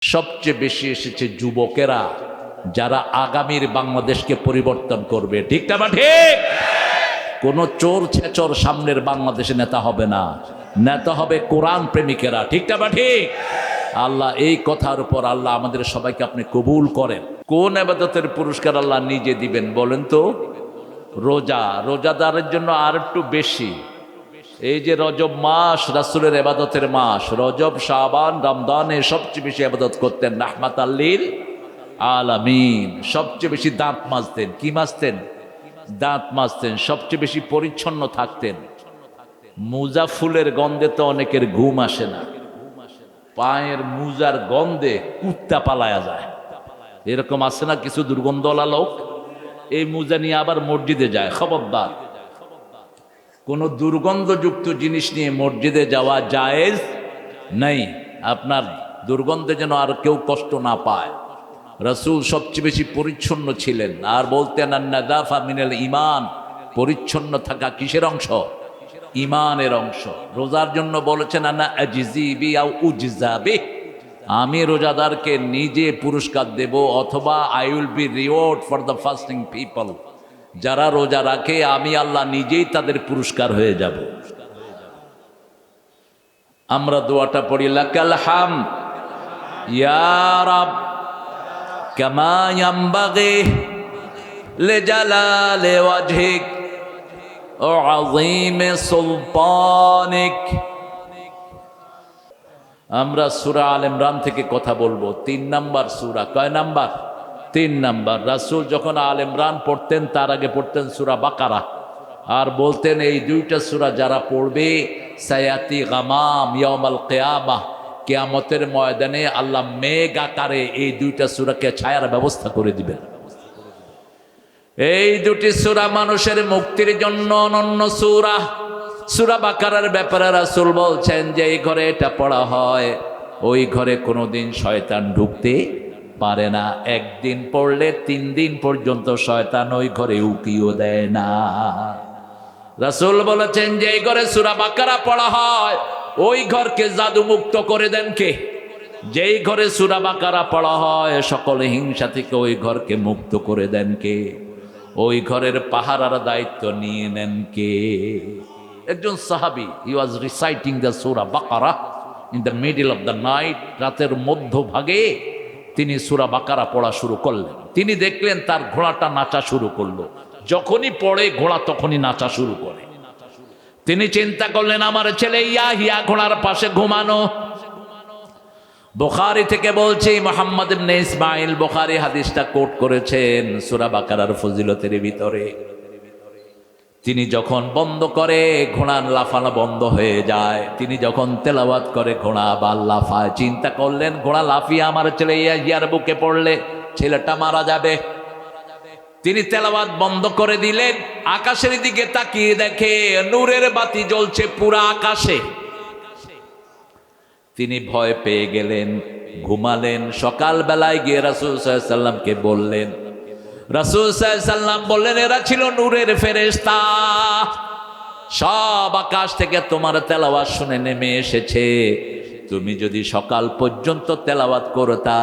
সবচেয়ে বেশি এসেছে যুবকেরা, যারা আগামীর বাংলাদেশকে পরিবর্তন করবে। ঠিক না বা ঠিক? কোন চোর ছেচর সামনের বাংলাদেশে নেতা হবে না, নেতা হবে কোরআন প্রেমিকেরা। ঠিক না বা ঠিক? আল্লাহ এই কথার উপর আল্লাহ আমাদের সবাইকে আপনি কবুল করেন। কোন ইবাদতের পুরস্কার আল্লাহ নিজে দিবেন বলেন তো? রোজা। রোজাদারের জন্য আর একটু বেশি। এই যে রজব মাস রাসূলের ইবাদতের মাস, রজব, শাবান, রমজানে সবচেয়ে বেশি ইবাদত করতেন রাহমাতাল লিল আলামিন। সবচেয়ে বেশি দাঁত মাজতেন। কি মাজতেন? দাঁত মাজতেন। সবচেয়ে বেশি পরিচ্ছন্ন থাকতেন। মুজা ফুলের গন্ধে তো অনেকের ঘুম আসে না, পায়ের মুজার গন্ধে কুত্তা পালায়া যায়। এরকম আছে না কিছু দুর্গন্ধওয়ালা লোক? এই মুজা নিয়ে আবার মসজিদে যায়। খবরদার, কোনো দুর্গন্ধযুক্ত জিনিস নিয়ে মসজিদে যাওয়া জায়েজ নেই। আপনার দুর্গন্ধে যেন আর কেউ কষ্ট না পায়। রাসূল সবচেয়ে বেশি পরিচ্ছন্ন ছিলেন আর বলতেন আন-নাযাফা মিনাল ঈমান। পরিচ্ছন্ন থাকা কিসের অংশ? ঈমানের অংশ। রোজার জন্য বলেছেন আনা আজজি বি আও উজজা বি। আমি রোজাদারকে নিজে পুরস্কার দেব, অথবা I will be reward for the fasting people. যারা রোজা রাখে আমি আল্লাহ নিজেই তাদের পুরস্কার হয়ে যাব। আমরা দোয়াটা পড়ি, লাকাল হাম ইয়া রাব কামা ইয়ামবাগি লিজালালি ওয়াজহিক ওয়া আযীমি সুলতানিক। আমরা সূরা আল ইমরান থেকে কথা বলবো। 3 নাম্বার সূরা। কয় নাম্বার? 3 নাম্বার। রাসূল যখন আল ইমরান পড়তেন তার আগে পড়তেন সূরা বাকারা, আর বলতেন এই দুইটা সূরা যারা পড়বে সায়াতি গামাম ইয়াউমাল কিয়ামাহ, কিয়ামতের ময়দানে আল্লাহ মেঘ আকারে এই দুইটা সূরাকে ছায়ার ব্যবস্থা করে দিবেন। এই দুটি সূরা মানুষের মুক্তির জন্য অনন্য সূরা। সূরা বাকারার ব্যাপারে রাসূল বলছেন যে এই ঘরে এটা পড়া হয়, ওই ঘরে কোনোদিন শয়তান ঢুকতে পারে না। একদিন পড়লে 3 দিন পর্যন্ত শয়তান ওই ঘরে উকিও দেয় না। রাসূল বলেছেন যে এই ঘরে সূরা বাকারা পড়া হয়, ওই ঘরকে জাদু মুক্ত করে দেন কে? যেই ঘরে সূরা বাকারা পড়া হয় সকল হিংসা থেকে ওই ঘরকে মুক্ত করে দেন কে? ওই ঘরের পাহারার দায়িত্ব নিয়ে নেন কে? একজন সাহাবী, হি ওয়াজ রিসাইটিং দ্য সূরা বাকারা in the middle of the night. রাতের মধ্যভাগে তিনি সূরা বাকারা পড়া শুরু করলেন। তিনি দেখলেন তার ঘোড়াটা নাচা শুরু করলো। যখনই পড়ে ঘোড়া তখনই নাচা শুরু করে। তিনি চিন্তা করলেন আমার ছেলে ইয়াহিয়া ঘোড়ার পাশে ঘুমানো। বুখারী থেকে বলছি, মুহাম্মদ ইবনে ইসমাঈল বুখারী হাদিসটা কোট করেছেন সূরা বাকারার ফজিলতের ভিতরে। তিনি যখন বন্ধ করে ঘোড়ার লাফানো বন্ধ হয়ে যায়, তিনি যখন তেলাওয়াত করে ঘোড়া আবার লাফায়। চিন্তা করলেন ঘোড়া লাফিয়ে আমার ছেলে ইয়াহিয়ার বুকে পড়লে ছেলেটা মারা যাবে। তিনি তেলাওয়াত বন্ধ করে দিলেন। আকাশের দিকে তাকিয়ে দেখে নূরের বাতি জ্বলছে পুরা আকাশে। তিনি ভয় পেয়ে গেলেন, ঘুমালেন। সকাল বেলায় গিয়ে রাসূল সাল্লাল্লাহু আলাইহি ওয়াসাল্লামকে বললেন। রাসূল সাল্লাল্লাহু আলাইহি ওয়াসাল্লাম বললেন এরা ছিল নূরের ফেরেশতা, সব আকাশ থেকে তোমার তেলাওয়াত শুনে নেমে এসেছে। তুমি যদি সকাল পর্যন্ত তেলাওয়াত করতা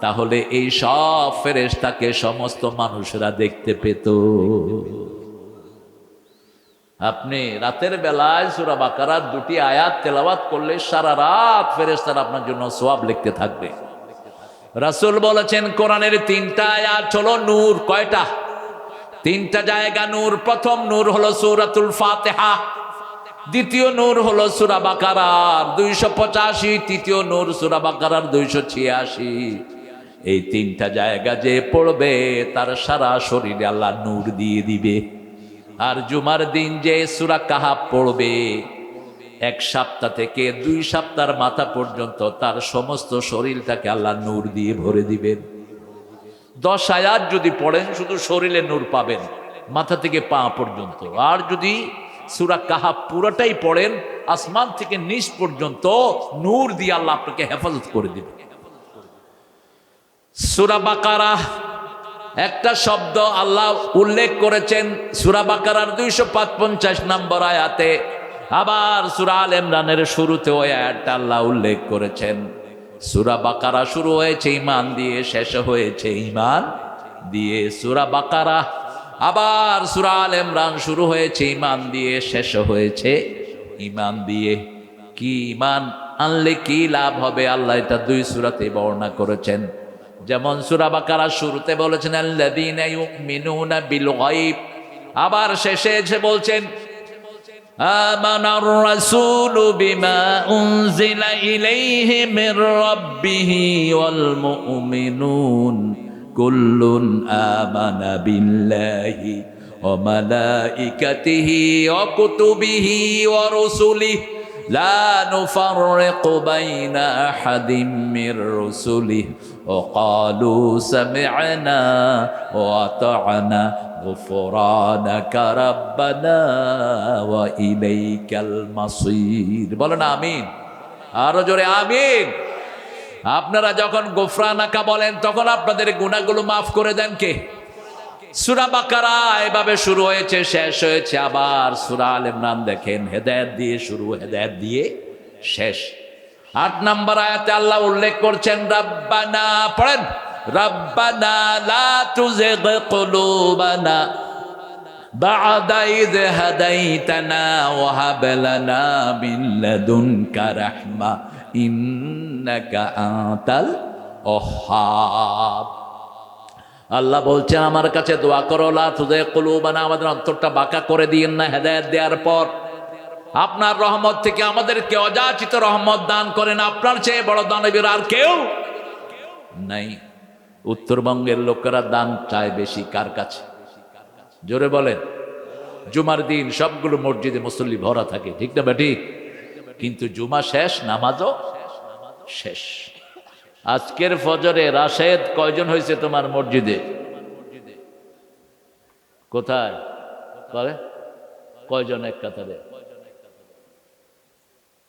তাহলে এই সব ফেরেশতাকে সমস্ত মানুষরা দেখতে পেত। আপনি রাতের বেলায় সূরা বাকারার 2টি আয়াত তেলাওয়াত করলে সারা রাত ফেরেশতারা আপনার জন্য সওয়াব লিখতে থাকবে। রাসূল বলেছেন কোরআনের 3টা আয়াত হলো নূর। কয়টা? 3টা জায়গা নূর। প্রথম নূর হলো সূরাতুল ফাতিহা, দ্বিতীয় নূর হলো সূরা বাকারার 285, তৃতীয় নূর সূরা বাকারার 286। এই 3টা জায়গা যে পড়বে তার সারা শরীরে আল্লাহ নূর দিয়ে দিবে। আর জুমার দিন যে সূরা কাহাফ পড়বে 1 সপ্তাহ থেকে 2 সপ্তাহের মাথা পর্যন্ত তার সমস্ত শরীরটাকে আল্লাহ নূর দিয়ে ভরে দিবেন। 10 আয়াত যদি পড়েন শুধু শরীরে নূর পাবেন মাথা থেকে পা পর্যন্ত। আর যদি সূরা কাহাফ পুরোটাই পড়েন আসমান থেকে নিচ পর্যন্ত নূর দিয়ে আল্লাহ আপনাকে হেফাজত করে দিবেন। সূরা বাকারা একটা শব্দ আল্লাহ উল্লেখ করেছেন সূরা বাকারার 255 নম্বর আয়াতে। আবার সূরা আল ইমরানের শুরুতে ওই আয়াতটা আল্লাহ উল্লেখ করেছেন। সূরা বাকারা শুরু হয়েছে ঈমান দিয়ে, শেষ হয়েছে ঈমান দিয়ে। সূরা বাকারা, আবার সূরা আলে ইমরান শুরু হয়েছে ঈমান দিয়ে, শেষ হয়েছে ঈমান দিয়ে। কি ঈমান আনলে কি লাভ হবে, আল্লাহ এটা 2 সূরাতে বর্ণনা করেছেন। যেমন সূরা বাকারা শুরুতে বলেছেন আল্লাযীনা ইউমিনুনা বিল গায়ব, আবার শেষে এসে বলছেন আমানার রাসূলু বিমা উনজিলা ইলাইহি মির রাব্বিহি ওয়াল মুমিনুন কুল্লুন আমানা বিল্লাহি ওয়া মালাইকাতিহি ওয়া কুতুবিহি ওয়া রুসুলিহি লা নুফাররিকু বাইনা আহাদিম মির রুসুলিহি ওয়া ক্বালু সামি'না ওয়া আতা'না গুফরানাকা রাব্বানা ওয়া ইলাইকাল মাসির। বলেন আমিন, আরো জোরে আমিন। আপনারা যখন গুফরানাকা বলেন তখন আপনাদের গুনাহগুলো মাফ করে দেন কে? সূরা বাকারা এভাবে শুরু হয়েছে, শেষ হয়েছে। আবার সূরা আলে ইমরান দেখেন, হেদায়েত দিয়ে শুরু, হেদায়েত দিয়ে শেষ। 8 নম্বর আয়াতে আল্লাহ উল্লেখ করছেন রাব্বানা, পড়েন রাব্বানা লা তুযিগ কুলুবানা বা'দা ইয হাদাইতানা ওয়া হাব লানা মিন লাদুনকা রাহমা ইন্নাকা আনতাল ওয়াহ্হাব। আল্লাহ বলছেন আমার কাছে দোয়া করো, লা তুযিগ কুলুবানা, আমাদের অন্তরটা বাঁকা করে দিয়েন না। হেদায়েত দেওয়ার পর আপনার রহমত থেকে আমাদেরকে অযাচিত রহমত দান করেন। আপনার চেয়ে বড় দানবীর আর কেউ নাই। উত্তরবঙ্গের লোকেরা দান চায় বেশি কার কাছে? জোরে বলেন। জুমার দিন সবগুলো মসজিদে মুসল্লি ভরা থাকে, ঠিক না বেঠিক? কিন্তু জুমা শেষ, নামাজও শেষ। আজকের ফজরে রাশেদ কয়জন হয়েছে তোমার মসজিদে? কোথায় বলে? কয়জন এক কাতারে?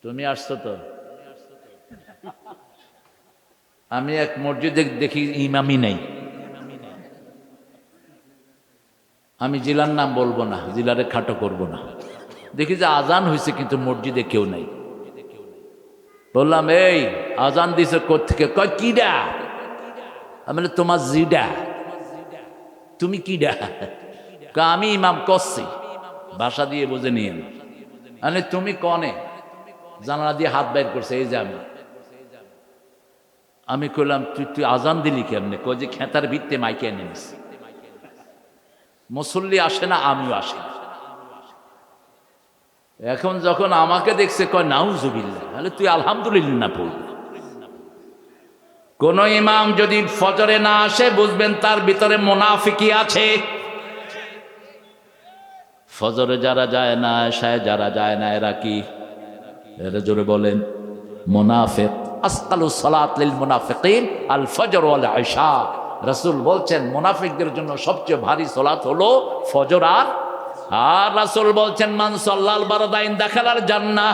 তুমি আসছো তো? আমি এক মসজিদে দেখি ইমামই নেই। আমি জেলার নাম বলবো না, জেলারে খাটো করব না। দেখি যে আজান হয়েছে কিন্তু মসজিদে কেউ নাই। বললাম এই আজান দিছে কোত্থেকে? কয় কিডা? আমি বলি তোমার জিডা। তুমি কিডা? আমি ইমাম করছি, ভাষা দিয়ে বুঝে নিয়ে। আমি তুমি কনে? জানালা দিয়ে হাত বাইর করছে, এই যে আমি কইলাম তুই আজান দিলি কেমনে? কই যে খেতার ভিত্তে মাইকে এনে নিস। মুসল্লি আসে না, আমিও আসি না। এখন যখন আমাকে দেখছে কয় নাউজুবিল্লাহ, তাহলে তুই আলহামদুলিল্লাহ না পড়বি। কোন ইমাম যদি ফজরে না আসে বুঝবেন তার ভিতরে মুনাফিকি আছে। ফজরে যারা যায় না, আশায় যারা যায় না, এরা কি? এরা জোরে বলেন মুনাফিক। আসকালু সালাত লিল মুনাফিকিন আল ফজর ওয়াল ইশা। রাসূল বলছেন মুনাফিকদের জন্য সবচেয়ে ভারী সালাত হলো ফজর আর রাসূল বলছেন মান সাল্লাল বারদাইন দাখালাল জান্নাহ।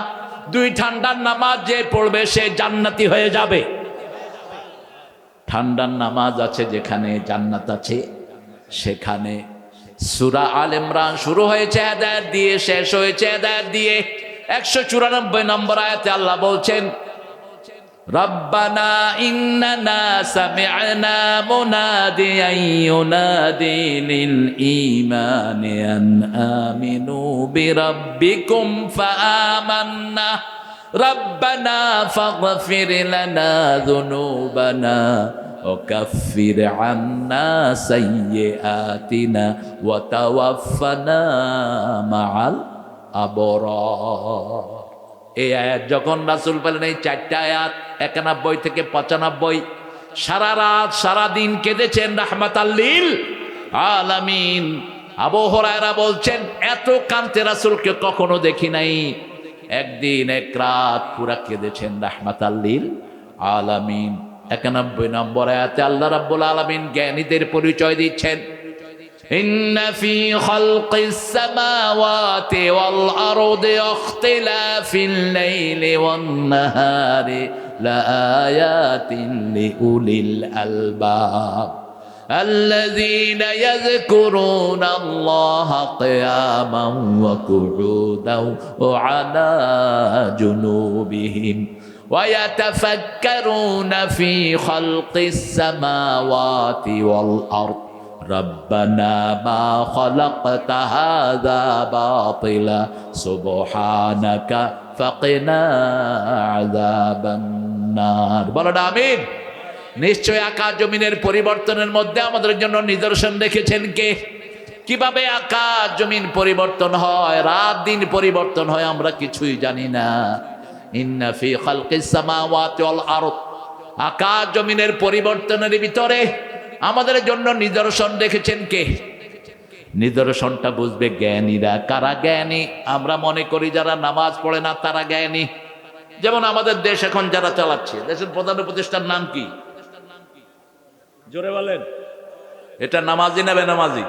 2 ঠান্ডার নামাজ যে পড়বে সে জান্নাতি হয়ে যাবে। ঠান্ডার নামাজ আছে যেখানে, জান্নাত আছে সেখানে। সূরা আলে ইমরান শুরু হয়েছে হেদায়েত দিয়ে, শেষ হয়েছে হেদায়েত দিয়ে। 194 নম্বর আয়াতে আল্লাহ বলছেন রব্বানা ইন্নানা সামি'না মুনাদিয়ান ইউনাদি লিল ঈমানি আন আমিনু বিরাব্বিকুম ফাআমান্না রব্বানা ফাগফির লানা যুনুবানা ওয়া কাফির আন্না সাইয়্যাতিনা ওয়া তাওয়াফফানা মাআল আবরার। এই আয়াত যখন রাসূল বলেন, এই 4টা আয়াত 91 থেকে 95, সারা রাত সারা দিন কেঁদেছেন রাহমাতাল লিল আলামিন। আবু হুরায়রা বলছেন এত কাঁদতে রাসূলকে কখনো দেখি নাই। একদিন এক রাত পুরা কেঁদেছেন রাহমাতাল লিল আলামিন। 91 নম্বর আয়াতে আল্লাহ রাব্বুল আলামিন জ্ঞানীদের পরিচয় দিচ্ছেন ইন্না ফি খালকিস সামাওয়াতি ওয়াল আরদি ইখতিলাফিল লাইলি ওয়ান নাহারি লাআয়াতিন লিউলিল আলবাব الذين يذكرون الله قياما وقعودا وعلى جنوبهم ويتفكرون في خلق السماوات والأرض ربنا ما خلقت هذا باطلا سبحانك فقنا عذاب النار বলেন আমিন। নিশ্চয় আকাশ জমিনের পরিবর্তনের মধ্যে আমাদের জন্য নিদর্শন রেখেছেন কে? কিভাবে আকাশ জমিন পরিবর্তন হয়, রাত দিন পরিবর্তন হয়, আমরা কিছুই জানি না। ইন্না ফি খালকিস সামাওয়াতি ওয়াল আরদ, আকাশ জমিনের পরিবর্তনের ভিতরে আমাদের জন্য নিদর্শন রেখেছেন কে? নিদর্শনটা বুঝবে জ্ঞানীরা। কারা জ্ঞানী? আমরা মনে করি যারা নামাজ পড়ে না তারা জ্ঞানী। যেমন আমাদের দেশ এখন যারা চালাচ্ছে, দেশের প্রধান উপদেষ্টার নাম কি? জোরে বলেন। এটা নামাজি না বেনামাজি?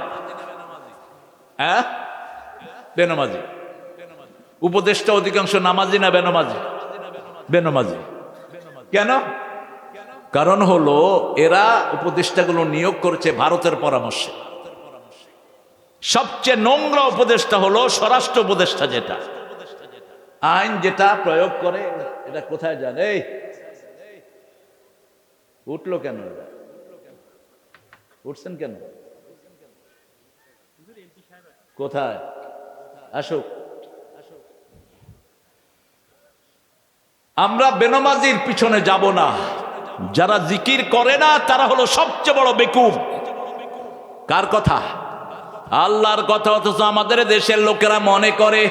হ্যাঁ, বেনামাজি। উপদেষ্টা অধিকাংশ নামাজি না বেনামাজি? বেনামাজি। কেন? কারণ হলো এরা উপদেষ্টাগুলো নিয়োগ করেছে ভারতের পরামর্শে। সবচেয়ে নোংরা উপদেষ্টা হলো স্বরাষ্ট্র উপদেষ্টা, যেটা আইন যেটা প্রয়োগ করে। এটা কোথায় যান? এই উঠলো কেন? উঠছেন কেন? কোথায়? আসুক। আমরা বেনামাজির পিছনে যাব না। যারা জিকির করে না তারা হলো সবচেয়ে বড় বেকুব। কার কথা? আল্লাহর কথা। অথচ আমাদের দেশের লোকেরা মনে করে।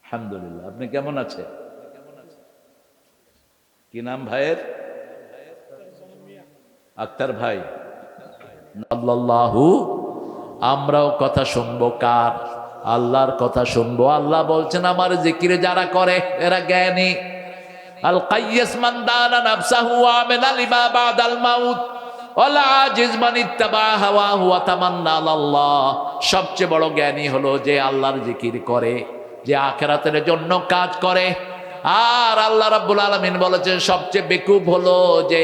আলহামদুলিল্লাহ। আপনি কেমন আছেন? কি নাম ভাইয়ের? আক্তার ভাই। আল্লাহু, আমরাও কথা শুনবো কার? আল্লাহর কথা শুনবো। আল্লাহ বলছেন আমার জিকিরে যারা করে এরা জ্ঞানী। আল কাইয়্যিস মান দানা নাফসাহু ওয়া আমিলা লিমা বাদাল মাউত ওয়াল আজিজ মান ইত্তাবা হাওয়াহু ওয়া তামান্না আলাল্লাহ। সবচেয়ে বড় জ্ঞানী হলো যে আল্লাহর জিকির করে, যে আখিরাতের জন্য কাজ করে। আর আল্লাহ রাব্বুল আলামিন বলেছেন সবচেয়ে বেকুব হলো যে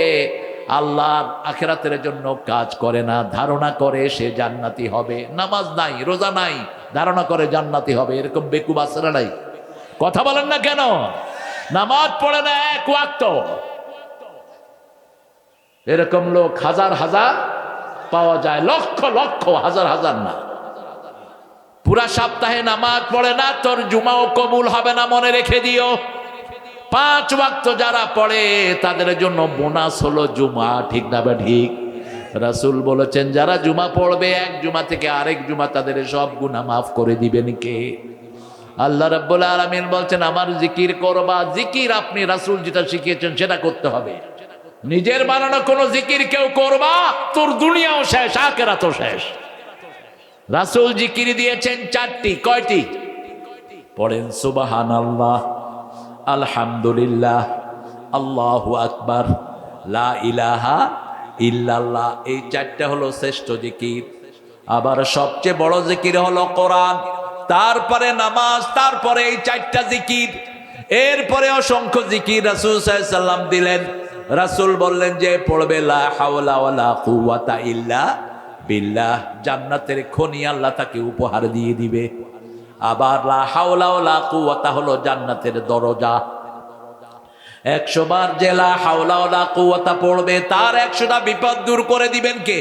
আল্লাহর আখিরাতের জন্য কাজ করে না, ধারণা করে সে জান্নাতি হবে। নামাজ নাই, রোজা নাই, ধারণা করে জান্নাতি হবে। এরকম বেকুব আছে না নাই? কথা বলেন না কেন? নামাজ পড়ে না এক ওয়াক্ত। এরকম লোক হাজার হাজার পাওয়া যায়, লক্ষ লক্ষ, হাজার হাজার না। পুরা সপ্তাহে নামাজ পড়ে না, তোর জুমাও কবুল হবে না, মনে রেখে দিও। 5 ওয়াক্ত যারা পড়ে তাদের জন্য বোনাস হলো জুমা। ঠিক না বা ঠিক? রাসূল বলেছেন যারা জুমা পড়বে এক জুমা থেকে আরেক জুমা তাদের সব গুনাহ মাফ করে দিবেন কে? আল্লাহ রাব্বুল আলামিন বলছেন আমার জিকির করবা। জিকির আপনি রাসূল যেটা শিখিয়েছেন সেটা করতে হবে। নিজের বানানো কোনো জিকির কেউ করবা, তোর দুনিয়াও শেষ, আখিরাতও শেষ। রাসূল জিকির দিয়েছেন 4টি। কয়টি? পড়েন সুবহানাল্লাহ, আলহামদুলিল্লাহ, আল্লাহু আকবার, লা ইলাহা ইল্লাল্লাহ। এই 4টা হলো শ্রেষ্ঠ জিকির। আবার সবচেয়ে বড় জিকির হলো কোরআন, তারপরে নামাজ, তারপরে এই 4টা জিকির। এরপরে অসংখ্য জিকির রাসূল সাল্লাল্লাহু আলাইহি ওয়াসাল্লাম দিলেন। রাসূল বললেন যে পড়বে লা হাওলা ওয়ালা কুওয়াতা ইল্লা বিল্লাহ, জান্নাতের খনি আল্লাহ তাকে উপহার দিয়ে দিবে। আবার লা হাওলা ওয়ালা কুওয়াতা হলো জান্নাতের দরজা। 100 বার যে লা হাওলা ওয়ালা কুওয়াতা পড়বে তার 100টা বিপদ দূর করে দিবেন কে?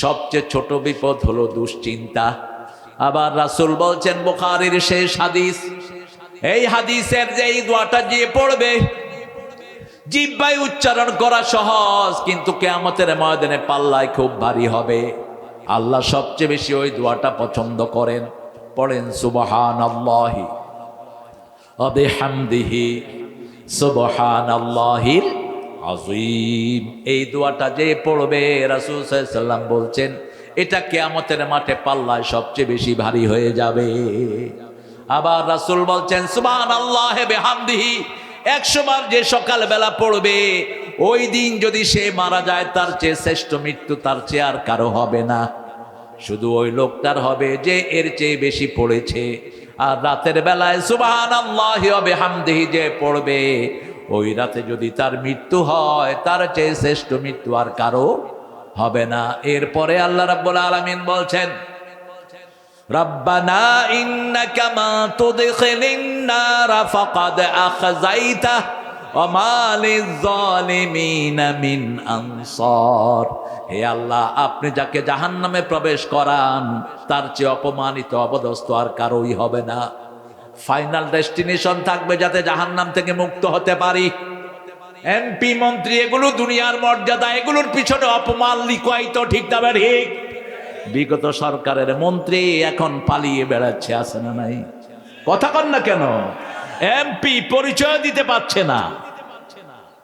সবচেয়ে ছোট বিপদ হলো দুশ্চিন্তা। আবার রাসূল বলছেন বুখারীর শেষ হাদিস, এই হাদিসের যে এই দোয়াটা যে পড়বে জিহ্বায় উচ্চারণ করা সহজ, কিন্তু কিয়ামতের ময়দানে পাল্লায় খুব ভারী হবে। আল্লাহ সবচেয়ে বেশি ওই দোয়াটা পছন্দ করেন। পড়েন সুবহানাল্লাহি ওয়া বিহামদিহি সুবহানাল্লাহিল আযীম। এই দোয়াটা যে পড়বে রাসূল সাল্লাল্লাহু আলাইহি ওয়াসাল্লাম বলছেন এটা কিয়ামতের মাঠে পাল্লায় সবচেয়ে বেশি ভারী হয়ে যাবে। আবার রাসূল বলছেন সুবহানাল্লাহি বিহামদিহি 100 বার যে সকালবেলা পড়বে ওই দিন যদি সে মারা যায় তার চেয়ে শ্রেষ্ঠ মৃত্যু তার চেয়ে আর কারো হবে না। শুধু ওই লোকটার হবে যে এর চেয়ে বেশি পড়েছে। আর রাতের বেলায় সুবহানাল্লাহি ওয়া বিহামদিহি যে পড়বে ওই রাতে যদি তার মৃত্যু হয় তার চেয়ে শ্রেষ্ঠ মৃত্যু আর কারো হবে না। এরপরে আল্লাহ রাব্বুল আলামিন বলছেন রব্বানা ইন্নাকা মা তুদখিলিন নার ফাকাদ আখযাইতা ওয়া মা লিয-যালিমিনা মিন আনসার। হে আল্লাহ, আপনি যাকে জাহান্নামে প্রবেশ করান তার চেয়ে অপমানিত অপদস্থ আর কারোই হবে না। ফাইনাল ডেস্টিনেশন থাকবে যাতে জাহান্নাম থেকে মুক্ত হতে পারি। এমপি মন্ত্রী এগুলো দুনিয়ার মর্যাদা, এগুলোর পিছনে অপমান লিখুয়াইত, ঠিক না ঠিক? বিগত সরকারের মন্ত্রী এখন পালিয়ে বেড়াচ্ছে, আছে না নাই? কথা কন না কেন? এমপি পরিচয় দিতে পারছে না,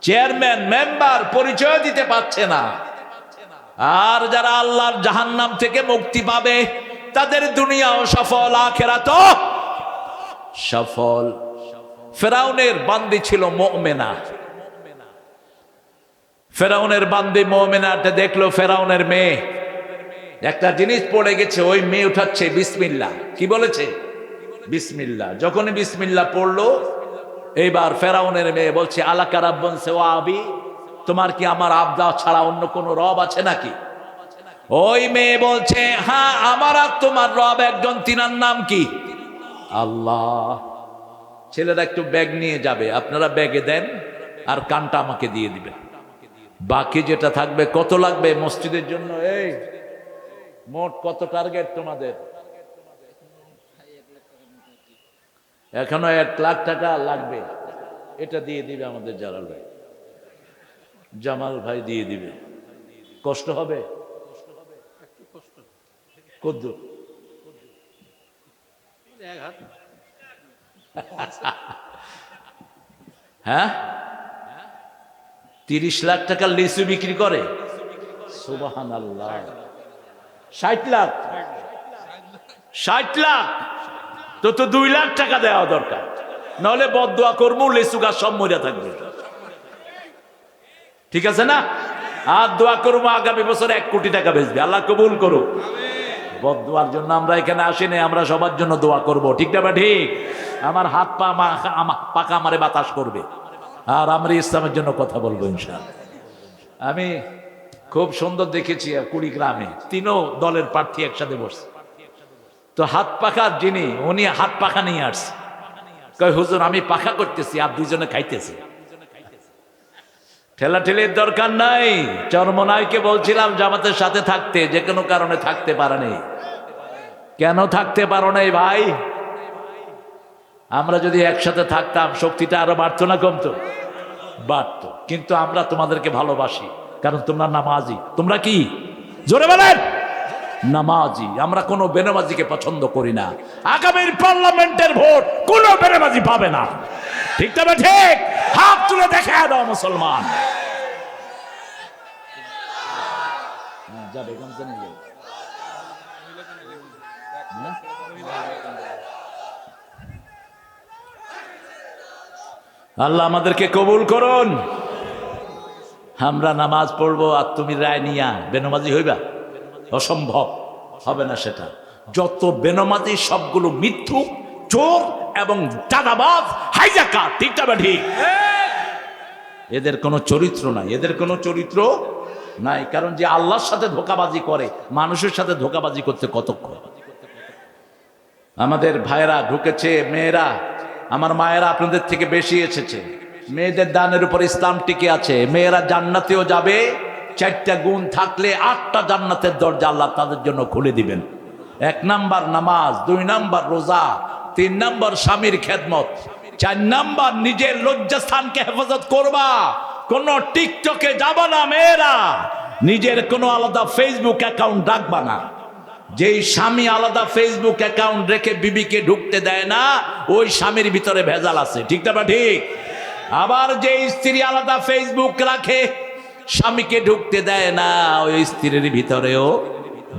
চেয়ারম্যান মেম্বার পরিচয় দিতে পারছে না। আর যারা আল্লাহর জাহান্নাম থেকে মুক্তি পাবে তাদের দুনিয়াও সফল, আখিরাতও সফল। ফেরাউনের বান্দি ছিল মুমিনা। ফেরাউনের বান্দি মুমিনাটা দেখলো ফেরাউনের মেয়ে একটা জিনিস পড়ে গেছে, ওই মেয়ে উঠাচ্ছে বিসমিল্লাহ। কি বলেছে? বিসমিল্লাহ। যখনই বিসমিল্লাহ পড়লো, এইবার ফেরাউনের মেয়ে বলছে আলাকা রাব্বুন সিওয়া আবি, তোমার কি আমার আব্দা ছাড়া অন্য কোনো রব আছে নাকি? ওই মেয়ে বলছে হ্যাঁ, আমার আর তোমার রব একজন, তিনার নাম কি? আল্লাহ। ছেলেরা একটু ব্যাগ নিয়ে যাবে, আপনারা ব্যাগে দেন আর কানটা আমাকে দিয়ে দিবেন। বাকি যেটা থাকবে, কত লাগবে মসজিদের জন্য? এই মোট কত টার্গেট তোমাদের? এখনো 1 লাখ টাকা লাগবে। এটা দিয়ে দিবে আমাদের জালাল ভাই, জামাল ভাই দিয়ে দিবে। কষ্ট হবে? কদ্দুর? হ্যাঁ, 30 লাখ টাকার লিচু বিক্রি করে। সুবহানাল্লাহ। 60 লাখ? 60 লাখ তো 2 লাখ টাকা দেওয়া দরকার, নাহলে বদদোয়া করবো, লিচু গাছ সব মরিয়া থাকবে। ঠিক আছে না? আর দোয়া করবো আগামী বছর 1 কোটি টাকা বেচবে। আল্লাহ কবুল করুক। বদদোয়ার জন্য আমরা এখানে আসিনি, আমরা সবার জন্য দোয়া করব। ঠিক না? ঠিক। আমার হাত পা পাকা আমারে বাতাস করবে, আর আমরা ইসলামের জন্য কথা বলবো ইনশাআল্লাহ। আমি খুব সুন্দর দেখেছি কুড়িগ্রামে 3 দলের প্রার্থী একসাথে বসছে। তো হাত পাখার যিনি, উনি হাত পাখা নিয়ে আসছে। কই হুজুর আমি পাখা করতেছি আর 2 জনে খাইতেছি। ঠেলাঠেলির দরকার নাই। চরমনাইকে বলছিলাম জামাতের সাথে থাকতে, যে কোনো কারণে থাকতে পারে নাই। কেন থাকতে পারো নাই ভাই? আমরা যদি একসাথে থাকতাম শক্তিটা আরো বাড়তো না কমতো? বাড়তো। কিন্তু আমরা তোমাদেরকে ভালোবাসি, কারণ তোমরা নামাজি। তোমরা কি? জোরে বলেন। নামাজি। আমরা কোনো বেনামাজিকে পছন্দ করি না। আগামীর পার্লামেন্টের ভোট কোনো বেনামাজি পাবে না। ঠিক তবে ঠিক? হাত তুলে দেখা দাও মুসলমান। যাবে গামছা নিয়ে যাবে। আল্লাহ আমাদেরকে কবুল করুন। আমরা নামাজ পড়বো আর তুমি রায় নিয়া বেনামাজি হইবা? অসম্ভব, হবে না সেটা। যত বেনামাজি সবগুলো মিথ্যু, চোর এবং চাঁদাবাজ, হাইজাকার। ঠিক তবে ঠিক? এদের কোনো চরিত্র নাই, এদের কোনো চরিত্র নাই। কারণ যে আল্লাহর সাথে ধোঁকাবাজি করে, মানুষের সাথে ধোঁকাবাজি করতে কতক্ষণ। আমাদের ভাইরা ঢুকেছে, মেয়েরা, আমার মায়েরা আপনাদের থেকে বেশি এসেছে। মেয়েদের দানের উপর ইসলাম টিকে আছে। মেয়েরা জান্নাতেও যাবে। 4টা গুণ থাকলে 8টা জান্নাতের দরজা আল্লাহ তাদের জন্য খুলে দিবেন। 1 নাম্বার নামাজ, 2 নাম্বার রোজা, 3 নাম্বার স্বামীর খেদমত, 4 নাম্বার নিজের লজ্জাস্থানকে হেফাজত করবা। কোন টিকটকে যাবা না মেয়েরা। নিজের কোনো আলাদা ফেসবুক অ্যাকাউন্ট রাখবা না। যেই স্বামী আলাদা ফেসবুক অ্যাকাউন্ট রেখে বিবিকে ঢুকতে দেয় না, ওই স্বামীর ভিতরে ভেজাল আছে। ঠিক না ঠিক? আবার যে স্ত্রী আলাদা ফেসবুক রাখে, স্বামীকে ঢুকতে দেয় না, ওই স্ত্রীর ভিতরেও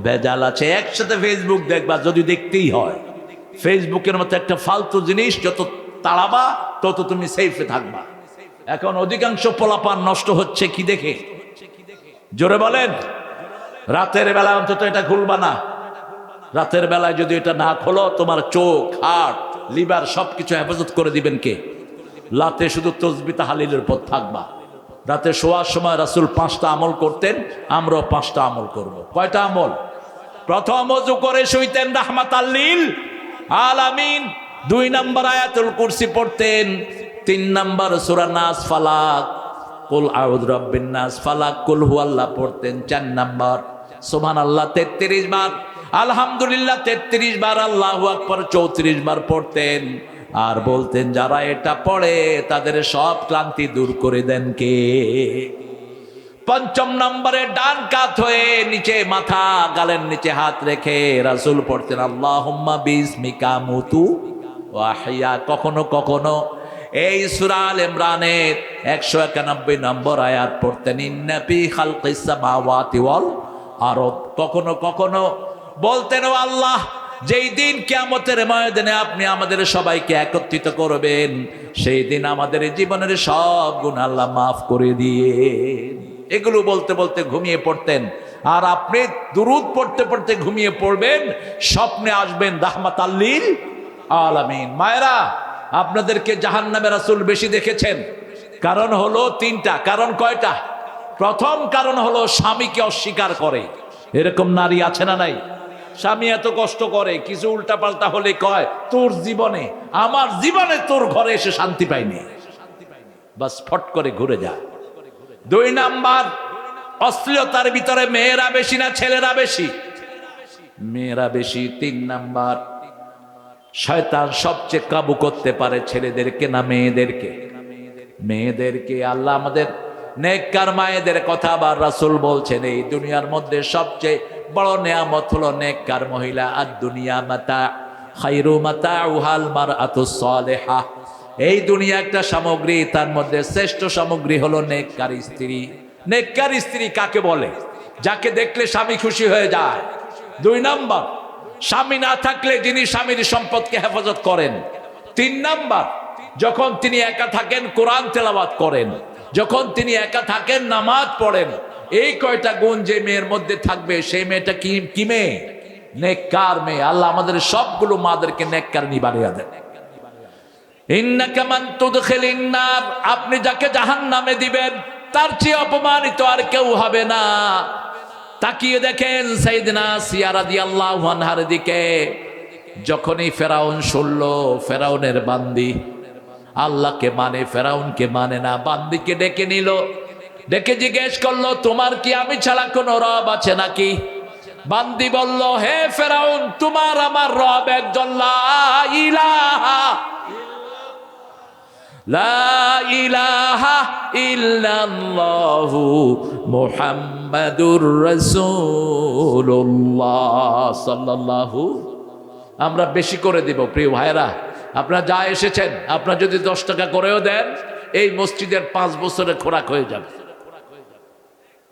ভেজাল আছে। একসাথে ফেসবুক দেখবা, যদি দেখতেই হয়। ফেসবুকের মতো একটা ফালতু জিনিস যত তাড়াবা তত তুমি সেফে থাকবা। এখন অধিকাংশ পোলাপান নষ্ট হচ্ছে কি দেখে? জোরে বলেন। রাতের বেলা অন্তত এটা খুলবা না। রাতের বেলায় যদি এটা না খোলো, তোমার চোখ, হার্ট, লিভার সবকিছু হেফাজত করে দিবেন কে? রাতে শুধু তসবিহ তাহলিলের পথ থাকবা। রাতে শোয়ার সময় রাসূল 5টা আমল করতেন, আমরাও 5টা আমল করব। কয়টা আমল? প্রথম ওযু করে শুইতেন রাহমাতাল লিল আলামিন, 2 নম্বর আয়াতুল কুরসি পড়তেন, 3 নম্বর সূরা নাস ফালাক, কুল আউযু বিরাব্বিন নাস ফালাক, কুল হুয়াল্লাহ পড়তেন, 4 নম্বর সুবহানাল্লাহ 33 বার, আলহামদুলিল্লাহ 33 বার, আল্লাহু আকবার 34 বার পড়তেন। আর বলতেন যারা এটা পড়ে তাদের সব ক্লান্তি দূর করে দেন কে? 5 নম্বরে ডান কাত হয়ে নিচে মাথা, গালের নিচে হাত রেখে রাসূল পড়তেন আল্লাহুম্মা বিসমিকা মুতু ওয়া আহইয়া। কখনো কখনো এই সূরা আল ইমরানের 191 নম্বর আয়াত পড়তেন ইন্না ফি খালকিস সামাওয়াতি ওয়াল আরদ। কখনো কখনো বলতেন ও আল্লাহ, যেই দিন কিয়ামতের ময়দানে আপনি আমাদের সবাইকে একত্রিত করবেন, সেই দিন আমাদের জীবনের সব গুনাহ আল্লাহ মাফ করে দিয়ে। এগুলো বলতে বলতে ঘুমিয়ে পড়তেন। আর আপনি দুরূদ পড়তে পড়তে ঘুমিয়ে পড়বেন, স্বপ্নে আসবেন রাহমাতাল লিল আলামিন। মায়েরা, আপনাদেরকে জাহান্নামে রাসূল বেশি দেখেছেন, কারণ হলো 3টা। কারণ কয়টা? প্রথম কারণ হলো স্বামীকে অস্বীকার করে। এরকম নারী আছে না নাই? স্বামী এত কষ্ট করে, কিছু উল্টাপাল্টা হলে কয় তোর জীবনে, আমার জীবনে তোর ঘরে এসে শান্তি পাইনি, বাস ফট করে ঘুরে যায়। 2 নাম্বার, অশ্লীলতার ভিতরে মেয়েরা বেশি না ছেলেরা বেশি? মেয়েরা বেশি। 3 নাম্বার, শয়তান সবচেয়ে কাবু করতে পারে ছেলেদেরকে না মেয়েদেরকে? মেয়েদেরকে। আল্লাহ আমাদের নেককার মায়েদের কথা আবার রাসূল বলছেন, এই দুনিয়ার মধ্যে সবচেয়ে বড় নেয়ামত হলো নেককার মহিলা। আর দুনিয়া মাতা, খায়রু মাতাউহাল মারআতুস সালিহা। এই দুনিয়া একটা সামগ্রী, তার মধ্যে শ্রেষ্ঠ সামগ্রী হলো নেককার স্ত্রী। নেককার স্ত্রী কাকে বলে? যাকে দেখলে স্বামী খুশি হয়ে যায়। 2 নাম্বার, স্বামী না থাকলে যিনি স্বামীর সম্পদকে হেফাজত করেন। 3 নাম্বার, যখন তিনি একা থাকেন কোরআন তেলাওয়াত করেন, যখন তিনি একা থাকেন নামাজ পড়েন। এই কয়টা গুণ যে মেয়ের মধ্যে থাকবে, সেই মেয়েটা কি মেয়ে? নেককার মেয়ে। আল্লাহ আমাদের সবগুলো মাদেরকে নেককার বানিয়ে দেন। ইন্নাকা মান তুদখিলিন নার, আপনি যাকে জাহান্নামে দিবেন তার চেয়ে অপমানিত আর কেউ হবে না। তাকিয়ে দেখেন সাইয়েদনা আসিয়া রাদিয়াল্লাহু আনহার দিকে। যখনই ফেরাউন শুনল ফেরাউনের বান্দি আল্লাহকে মানে, ফেরাউনকে মানে না, বান্দিকে ডেকে নিল, ডেকে জিজ্ঞেস করলো তোমার কি আমি ছাড়া কোনো রব আছে নাকি? বান্দি বলল, হে ফেরাউন, তোমার আমার রব একজন, লা ইলাহা লা ইলাহা ইল্লাল্লাহু মুহাম্মাদুর রাসূলুল্লাহ সাল্লাল্লাহু। আমরা বেশি করে দিব প্রিয় ভাইরা। আপনারা যা এসেছেন, আপনারা যদি 10 টাকা করেও দেন, এই মসজিদের 5 বছরের খোরাক হয়ে যাবে।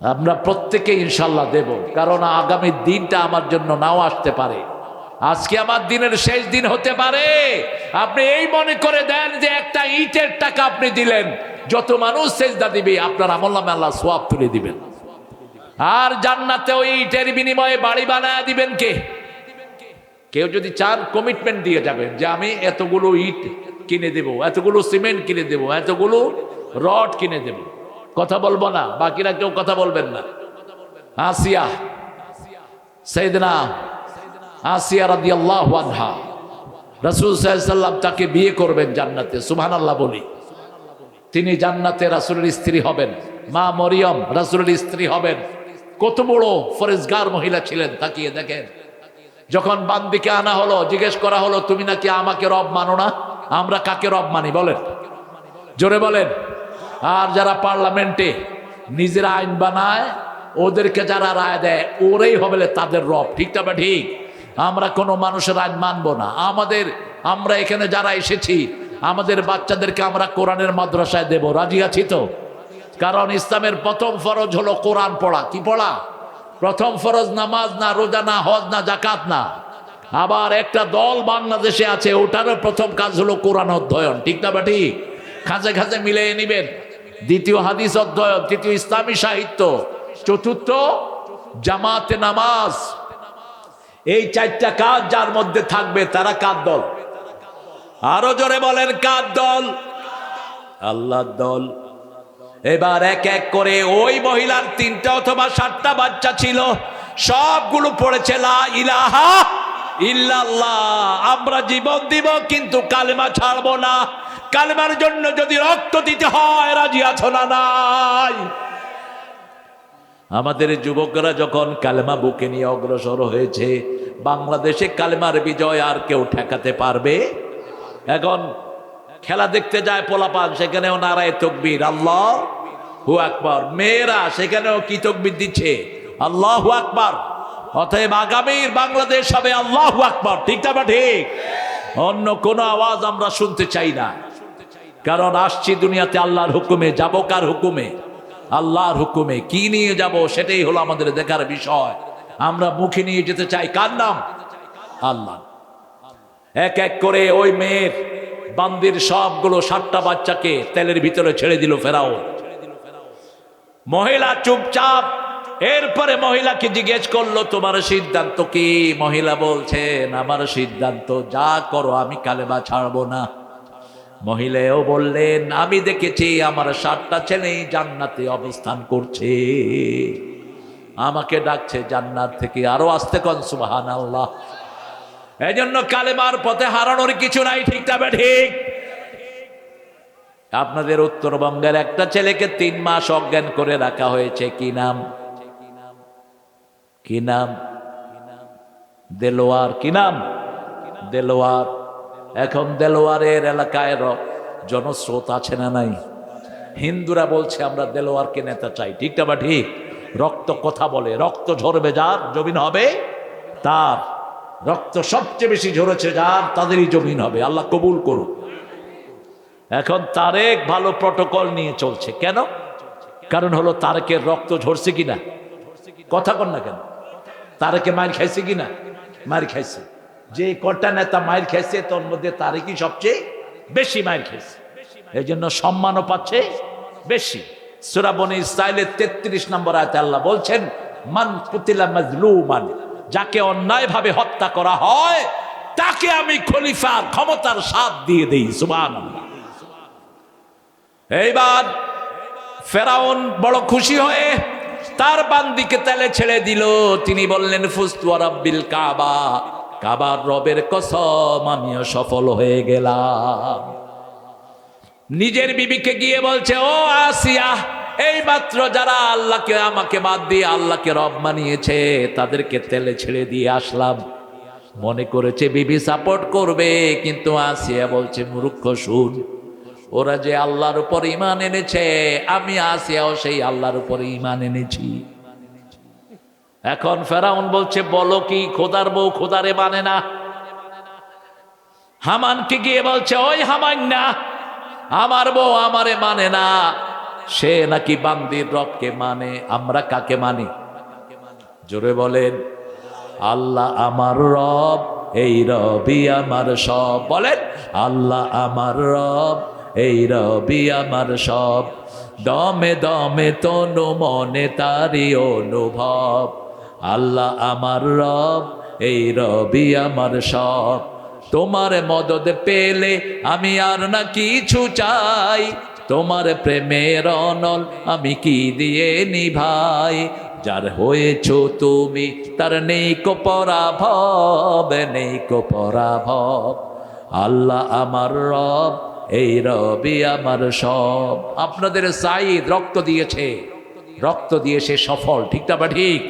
আমরা প্রত্যেকে ইনশাল্লাহ দেব, কারণ আগামী দিনটা আমার জন্য নাও আসতে পারে। আজকে আমার দিনের শেষ দিন হতে পারে। আপনি এই মনে করে দেন যে একটা ইটের টাকা আপনি দিলেন, যত মানুষ সেজদা দিবে আপনার আমলনামে আল্লাহ সওয়াব তুলে দিবেন। আর জান্নাতে ওই ইটের বিনিময়ে বাড়ি বানায় দিবেন কে? কেউ যদি চান কমিটমেন্ট দিয়ে যাবেন যে আমি এতগুলো ইট কিনে দেব, এতগুলো সিমেন্ট কিনে দেব, এতগুলো রড কিনে দেব। কথা বলবো না, বাকিরা কেউ কথা বলবেন না। আসিয়া, সাইয়েদনা আসিয়া রাদিয়াল্লাহু আনহা, রাসূল সাল্লাল্লাহু আলাইহি ওয়াসাল্লাম তাকে বিয়ে করবেন জান্নাতে। সুবহানাল্লাহ বলি। তিনি জান্নাতে রাসূলের স্ত্রী হবেন। মা মরিয়ম রাসূলের স্ত্রী হবেন। কত বড় ফরেজগার মহিলা ছিলেন, তাকিয়ে দেখেন। যখন বান্দিকে আনা হলো, জিজ্ঞেস করা হলো তুমি নাকি আমাকে রব মানো না? আমরা কাকে রব মানি বলেন? জোরে বলেন। আর যারা পার্লামেন্টে নিজেরা আইন বানায়, ওদেরকে যারা রায় দেয়, ওরাই হবে তাদের রব। ঠিক না? ঠিক। আমরা কোনো মানুষের আইন মানবো না। আমরা এখানে যারা এসেছি, আমাদের বাচ্চাদেরকে আমরা কোরআনের মাদ্রাসায় দেব। রাজি আছি তো? কারণ ইসলামের প্রথম ফরজ হলো কোরআন পড়া। কি পড়া? প্রথম ফরজ নামাজ না, রোজা না, হজ না, জাকাত না। আবার একটা দল বাংলাদেশে আছে, ওটারও প্রথম কাজ হলো কোরআন অধ্যয়ন। ঠিক না? ঠিক। খাঁজে খাঁজে মিলিয়ে নিবেন। দ্বিতীয় হাদিস অধ্যয়ন, তৃতীয় ইসলামী সাহিত্য, চতুর্থ জামাতে নামাজ। এই 4টা কাজ যার মধ্যে থাকবে তারা কার দল? আরো জোরে বলেন, কার দল? আল্লাহর দল। এবার এক এক করে ওই মহিলার 3টা অথবা 7টা বাচ্চা ছিল। সবগুলো পড়েছে লা ইলাহা ইল্লাল্লাহ। আমরা জীবন দিব কিন্তু কালেমা ছাড়বো না। কালেমার জন্য যদি রক্ত দিতে হয় রাজি আছো না নাই? আমাদের যুবকরা যখন কালেমা বুকে নিয়ে অগ্রসর হয়েছে, বাংলাদেশে কালেমার বিজয় আর কেউ ঠেকাতে পারবে? এখন খেলা দেখতে যায় পোলাপান, সেখানেও নারায়ে তাকবীর, আল্লাহু আকবার। মেয়েরা সেখানেও কি তাকবীর দিচ্ছে? আল্লাহু আকবার। অতএব আগামীর বাংলাদেশ হবে আল্লাহু আকবার। ঠিক না ঠিক? অন্য কোনো আওয়াজ আমরা শুনতে চাই না। কারণ আসছি দুনিয়াতে আল্লাহর হুকুমে, যাবো কার হুকুমে? আল্লাহর হুকুমে। কি নিয়ে যাব সেটাই হলো আমাদের দেখার বিষয়। আমরা মুখে নিয়ে যেতে চাই কার নাম? আল্লাহ। এক এক করে ওই মেয়ের বান্দির সবগুলো 7টা বাচ্চাকে তেলের ভিতরে ছেড়ে দিল ফেরাউন। মহিলা চুপচাপ। এরপরে মহিলাকে জিজ্ঞেস করলো, তোমার সিদ্ধান্ত কি? মহিলা বলছেন, আমার সিদ্ধান্ত যা করো, আমি কালেমা ছাড়বো না। মহিলাও বললেন, আমি দেখেছি আমার 7টা ছেলেই জান্নাতে অবস্থান করছে, আমাকে ডাকছে জান্নাত থেকে। আরো আস্তে কন সুবহানাল্লাহ। এই জন্য কালেমার পথে হারানোর কিছু নাই। ঠিক তবে ঠিক। আপনাদের উত্তরবঙ্গের একটা ছেলেকে 3 মাস অজ্ঞান করে রাখা হয়েছে। কি নাম? কি নাম? দেলোয়ার। কি নাম? দেলোয়ার। এখন দেলোয়ারের এলাকায় জনস্রোত আছে না নাই? হিন্দুরা বলছে আমরা দেলোয়ারকে নেতা চাই। ঠিক না ঠিক? রক্ত কথা বলে, রক্ত ঝরবে যার জমিন হবে তার। রক্ত সবচেয়ে বেশি ঝরেছে যার, তাদেরই জমিন হবে। আল্লাহ কবুল করুন। এখন তারেক ভালো প্রটোকল নিয়ে চলছে। কেন? কারণ হলো তারেকের রক্ত ঝরছে কিনা। কথা কন না কেন? তারেকে মার খাইছে কিনা? মার খাইছে। যে কটা নেতা মার খাইছে তোর মধ্যে তারেকই সবচেয়ে বেশি মার খাইছে। এই জন্য সম্মানও পাচ্ছে বেশি। সূরা বনী ইসরাঈলের 33 নম্বর আয়াতে আল্লাহ বলছেন, মান কুতিলা মাজলুমান, যাকে অন্যায়ভাবে হত্যা করা হয় তাকে আমি খলিফার ক্ষমতার স্বাদ দিয়ে দেই। সুবহানাল্লাহ। এইবার ফেরাউন বড় খুশি হয়ে তার বান্দিকে তেলে ছেড়ে দিল। তিনি বললেন, ফুস্তু রাব্বিল কাবা, কাবার রবের কসম আমিও সফল হয়ে গেলাম। নিজের বিবিকে গিয়ে বলছে, ও আসিয়া, এই মাত্র যারা আল্লাহকে আমাকে বাদ দিয়ে আল্লাহকে রব মানিয়েছে তাদেরকে তেলে ছেড়ে দিয়ে আসলাম। মনে করেছে বিবি সাপোর্ট করবে, কিন্তু আসিয়া বলছে, মূর্খ শুন, ওরা যে আল্লাহর উপর ঈমান এনেছে, আমি আসিয়াও সেই আল্লাহর উপর ঈমান এনেছি। এখন ফেরাউন বলছে, বলো কি, খোদার বউ খোদারে মানে না? হামানকে গিয়ে বলছে, ওই হামান না, আমার বউ আমারে মানে না, সে নাকি বান্দির রবকে মানে। আমরা কাকে মানি? জোরে বলেন। আল্লাহ আমার রব, এই রবি আমার সব। বলেন, আল্লাহ আমার রব, এই রবি আমার সব। দমে দমে তনু মনে তারি অনুভব। আল্লাহ আমার রব, এই রবি আমার সব। তোমার মদদ পেলে আমি আর না কিছু চাই, তোমার প্রেমের অনল আমি কি দিয়ে নিভাই। যার হয়েছ তুমি তার নেই কো পরাভব, নেই কো পরাভব। আল্লাহ আমার রব, এই রবি আমার সব। আপনাদের সাইদ রক্ত দিয়েছে, রক্ত দিয়ে সে সফল। ঠিক না বা ঠিক?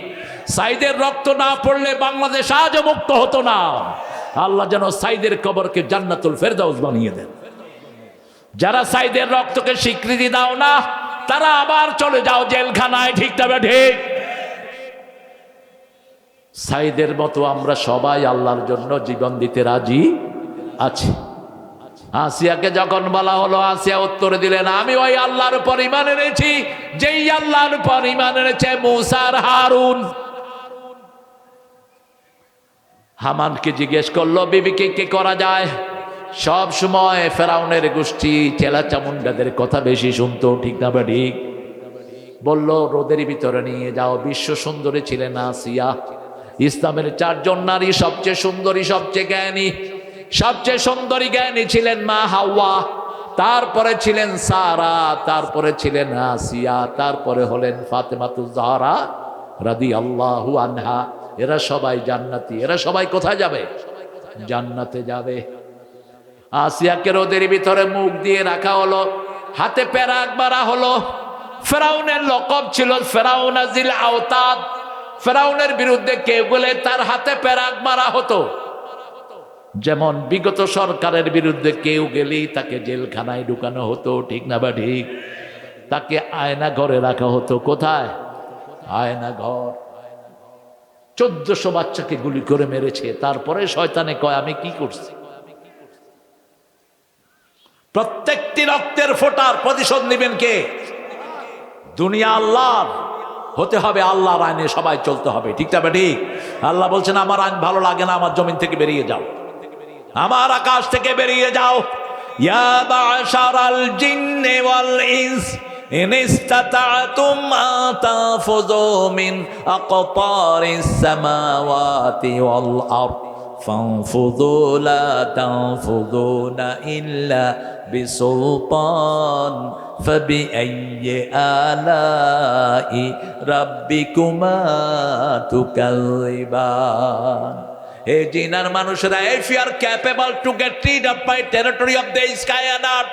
সাইদের রক্ত না পড়লে বাংলাদেশ আজও মুক্ত হতো না। আল্লাহ যেন সাইদের কবরকে জান্নাতুল ফেরদাউস বানিয়ে দেন। যারা সাইদের রক্তকে স্বীকৃতি দাও না, তারা আবার চলে যাও জেলখানায়। ঠিক না বা ঠিক? সাইদের মতো আমরা সবাই আল্লাহর জন্য জীবন দিতে রাজি আছি। আসিয়াকে যখন বলা হলো, আসিয়া উত্তরে দিলেন, আমি ওই আল্লাহর উপর ঈমান এনেছি যেই আল্লাহর উপর ঈমান এনেছে মূসা আর হারুন। হামানকে জিজ্ঞেস করলো, বিবিকে কি করা যায়? সব সময় ফেরাউনের গোষ্ঠী চেলা চামুন্ডাদের কথা বেশি শুনতো। ঠিক না বা ঠিক? বলল, রোদের ভিতরে নিয়ে যাও। বিশ্ব সুন্দরী ছিলেন আসিয়া। ইসলামের 4 জন নারী সবচেয়ে সুন্দরী, সবচেয়ে জ্ঞানী, সবচেয়ে সুন্দরী জ্ঞানী ছিলেন মা হাওয়া, তারপরে ছিলেন সারা, তারপরে ছিলেন আসিয়া, তারপরে হলেন ফাতেমাতুজ জাহরা রাদিয়াল্লাহু আনহা, এরা সবাই জান্নাতি। এরা সবাই কোথায় যাবে? জান্নাতে যাবে। আসিয়াকে রোদের ভিতরে মুখ দিয়ে রাখা হলো, হাতে পেরাক মারা হলো। ফেরাউনের লকব ছিল ফেরাউন আজিল আওতাদ। ফেরাউনের বিরুদ্ধে কেউ বলে তার হাতে পেরাক মারা হতো। যেমন বিগত সরকারের বিরুদ্ধে কেউ গেলেই তাকে জেলখানায় ঢুকানো হতো, ঠিক না বা ঠিক? তাকে আয়না ঘরে রাখা হতো। কোথায়? আয়না ঘর। 1400 বাচ্চাকে গুলি করে মেরেছে। তারপরে শয়তানে কয় আমি কি করছি? প্রত্যেকটি রক্তের ফোঁটার প্রতিশোধ নেবেন কে? দুনিয়া আল্লাহর, হতে হবে আল্লাহর আইনে সবাই চলতে হবে, ঠিক না ঠিক? আল্লাহ বলছেন আমার আইন ভালো লাগে না, আমার জমিন থেকে বেরিয়ে যাও, আমার আকাশ থেকে বেরিয়ে যাও। ইয়া বাশারাল জিন্নি ওয়াল ইনস ইন ইসতাতা'তুম আন তাফুযু মিন আকতারিস সামাওয়াতি ওয়াল আরদ ফানফুযু লা তানফুযুনা ইল্লা বিসুলতান ফাবিআইয়ি আলাই রাব্বিকুমা তুকাযিবান। Hey, জিনার মানুষেরা, if you are capable to get rid of my territory of the sky and earth,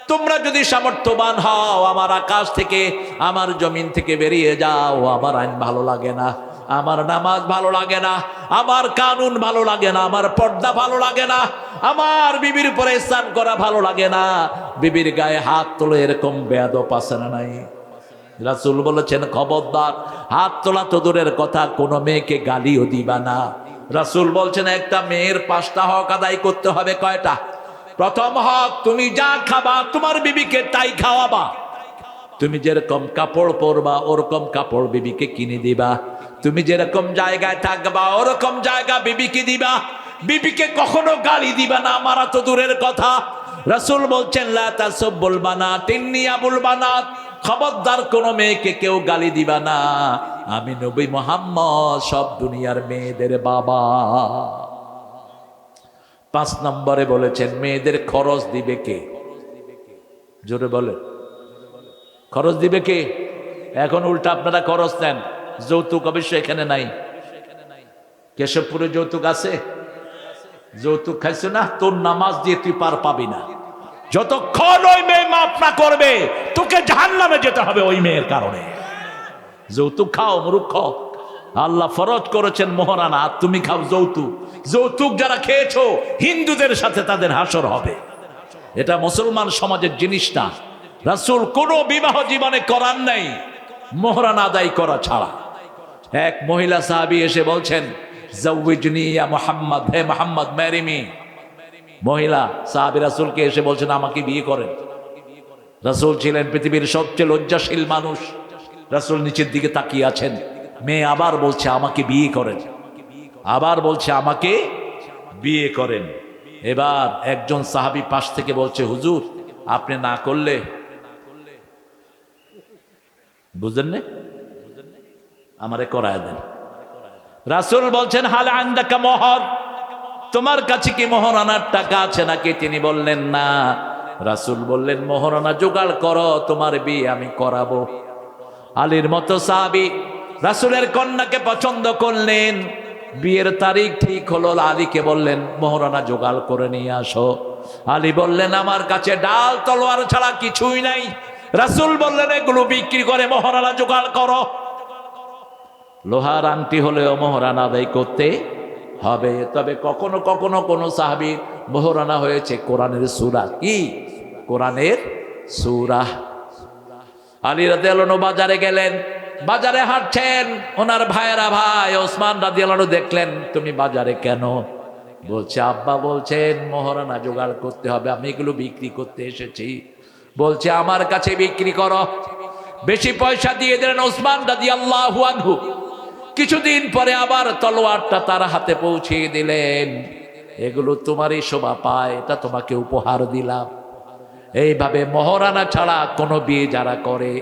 তোমরা যদি সামর্থ্যবান হও আমার আকাশ থেকে আমার জমিন থেকে বেরিয়ে যাও। আমার আইন ভালো লাগে না, আমার নামাজ ভালো লাগে না, আমার কানুন ভালো লাগে না, আমার পর্দা ভালো লাগে না, আমার বিবির উপরে স্নান করা ভালো লাগে না, বিবির গায়ে হাত তোলে, এরকম বেয়াদব আছে না নাই? রাসূল বলেছেন খবরদার, হাত তোলা তো দূরের কথা, কোনো মেয়েকে গালিও দিবা না। রাসূল বলছেন একটা মেয়ের 5টা হক আদায় করতে হবে। কয়টা? প্রথম হক, তুমি যা খাবা তোমার বিবিকে তাই খাওয়াবা। তুমি যেরকম কাপড় পরবা ওরকম কাপড় বিবিকে কিনে দিবা। তুমি যেরকম জায়গায় থাকবা ওরকম জায়গা বিবিকে দিবা। বিবিকে কখনো গালি দিবা না, মারা তো দূরের কথা। রাসূল বলছেন লা তাসুবুল বানাত ইন্নী আবুল বানাত, খবরদার কোন মেয়েকে কেউ গালি দিবা না, আমি নবী মুহাম্মদ সব দুনিয়ার মেয়েদের বাবা। 5 নম্বরে বলেছেন মেয়েদের খরচ দিবে কে? জোরে বলেন, খরচ দিবে কে? এখন উল্টা আপনারা খরচ দেন। যৌতুক অবশ্য এখানে নাই। কেশবপুরে যৌতুক আছে? যৌতুক খাইছো না, তোর নামাজ দিয়ে তুই পার পাবি না। যতক্ষণ ওই মেয়ে মাফ না করবে তোকে জাহান্নামে যেতে হবে ওই মেয়ের কারণে। যৌতুক খাও মূর্খ। আল্লাহ ফরজ করেছেন মোহরানা, আর তুমি খাও যৌতুক। যৌতুক যারা খেয়েছো হিন্দুদের সাথে তাদের হাসর হবে। এটা মুসলমান সমাজের জিনিস না। রাসূল কোনো বিবাহ জীবনে করার নাই মোহরানা আদায় করা ছাড়া। এক মহিলা সাহাবী এসে বলছেন জাওয়িজনি ইয়া মুহাম্মদ, হে মুহাম্মদ ম্যারি মি। মহিলা সাহাবী রাসূলকে এসে বলছেন আমাকে বিয়ে করেন। রাসূল ছিলেন পৃথিবীর সবচেয়ে লজ্জাশীল মানুষ। রাসূল নিচের দিকে তাকিয়ে আছেন। মেয়ে আবার বলছে আমাকে বিয়ে করেন, আবার বলছে আমাকে বিয়ে করেন। এবার একজন সাহাবী পাশ থেকে বলছে হুজুর আপনি না করলে, বুঝলেন না, আমারে করায় দেন। রাসূল বলছেন হাল আনদাকা মোহর, তোমার কাছে কি মোহরানার টাকা আছে নাকি? তিনি বললেন না। রাসূল বললেন মোহরানা জোগাড় করো, তোমার বিয়ে আমি করাবো। আলীর মতো সাহাবী রাসূলের কন্যাকে পছন্দ করলেন। বিয়ের তারিখ ঠিক হলো, আলীকে বললেন মোহরানা জোগাড় করে নিয়ে আসো। আলী বললেন আমার কাছে ডাল তলোয়ার ছাড়া কিছুই নাই। রাসূল বললেন এগুলো বিক্রি করে মোহরানা জোগাড় করো। লোহার আংটি হলেও মোহরানা আদায় করতে হবে। তবে কখনো কখনো কোনো সাহাবী মোহরানা হয়েছে কোরআনের সূরা। কি? কোরআনের সূরা। আলী রাদিয়াল্লাহু আনহু বাজারে গেলেন, বাজারে হাঁটছেন। ওনার ভাইয়েরা ভাই ওসমান রাদিয়াল্লাহু আনহু দেখলেন তুমি বাজারে কেন? বলছে আব্বা বলছেন মোহরানা জোগাড় করতে হবে, আমি এগুলো বিক্রি করতে এসেছি। বলছে আমার কাছে বিক্রি করো। বেশি পয়সা দিয়ে দিলেন ওসমান রাদিয়াল্লাহু আনহু। কিছুদিন পরে আবার তলোয়ারটা তার হাতে পৌঁছিয়ে দিলেন। এগুলো তোমারই শোভা পায়, এটা তোমাকে উপহার দিলাম। এইভাবে মোহরানা ছাড়া কোনো বিয়ে যারা করে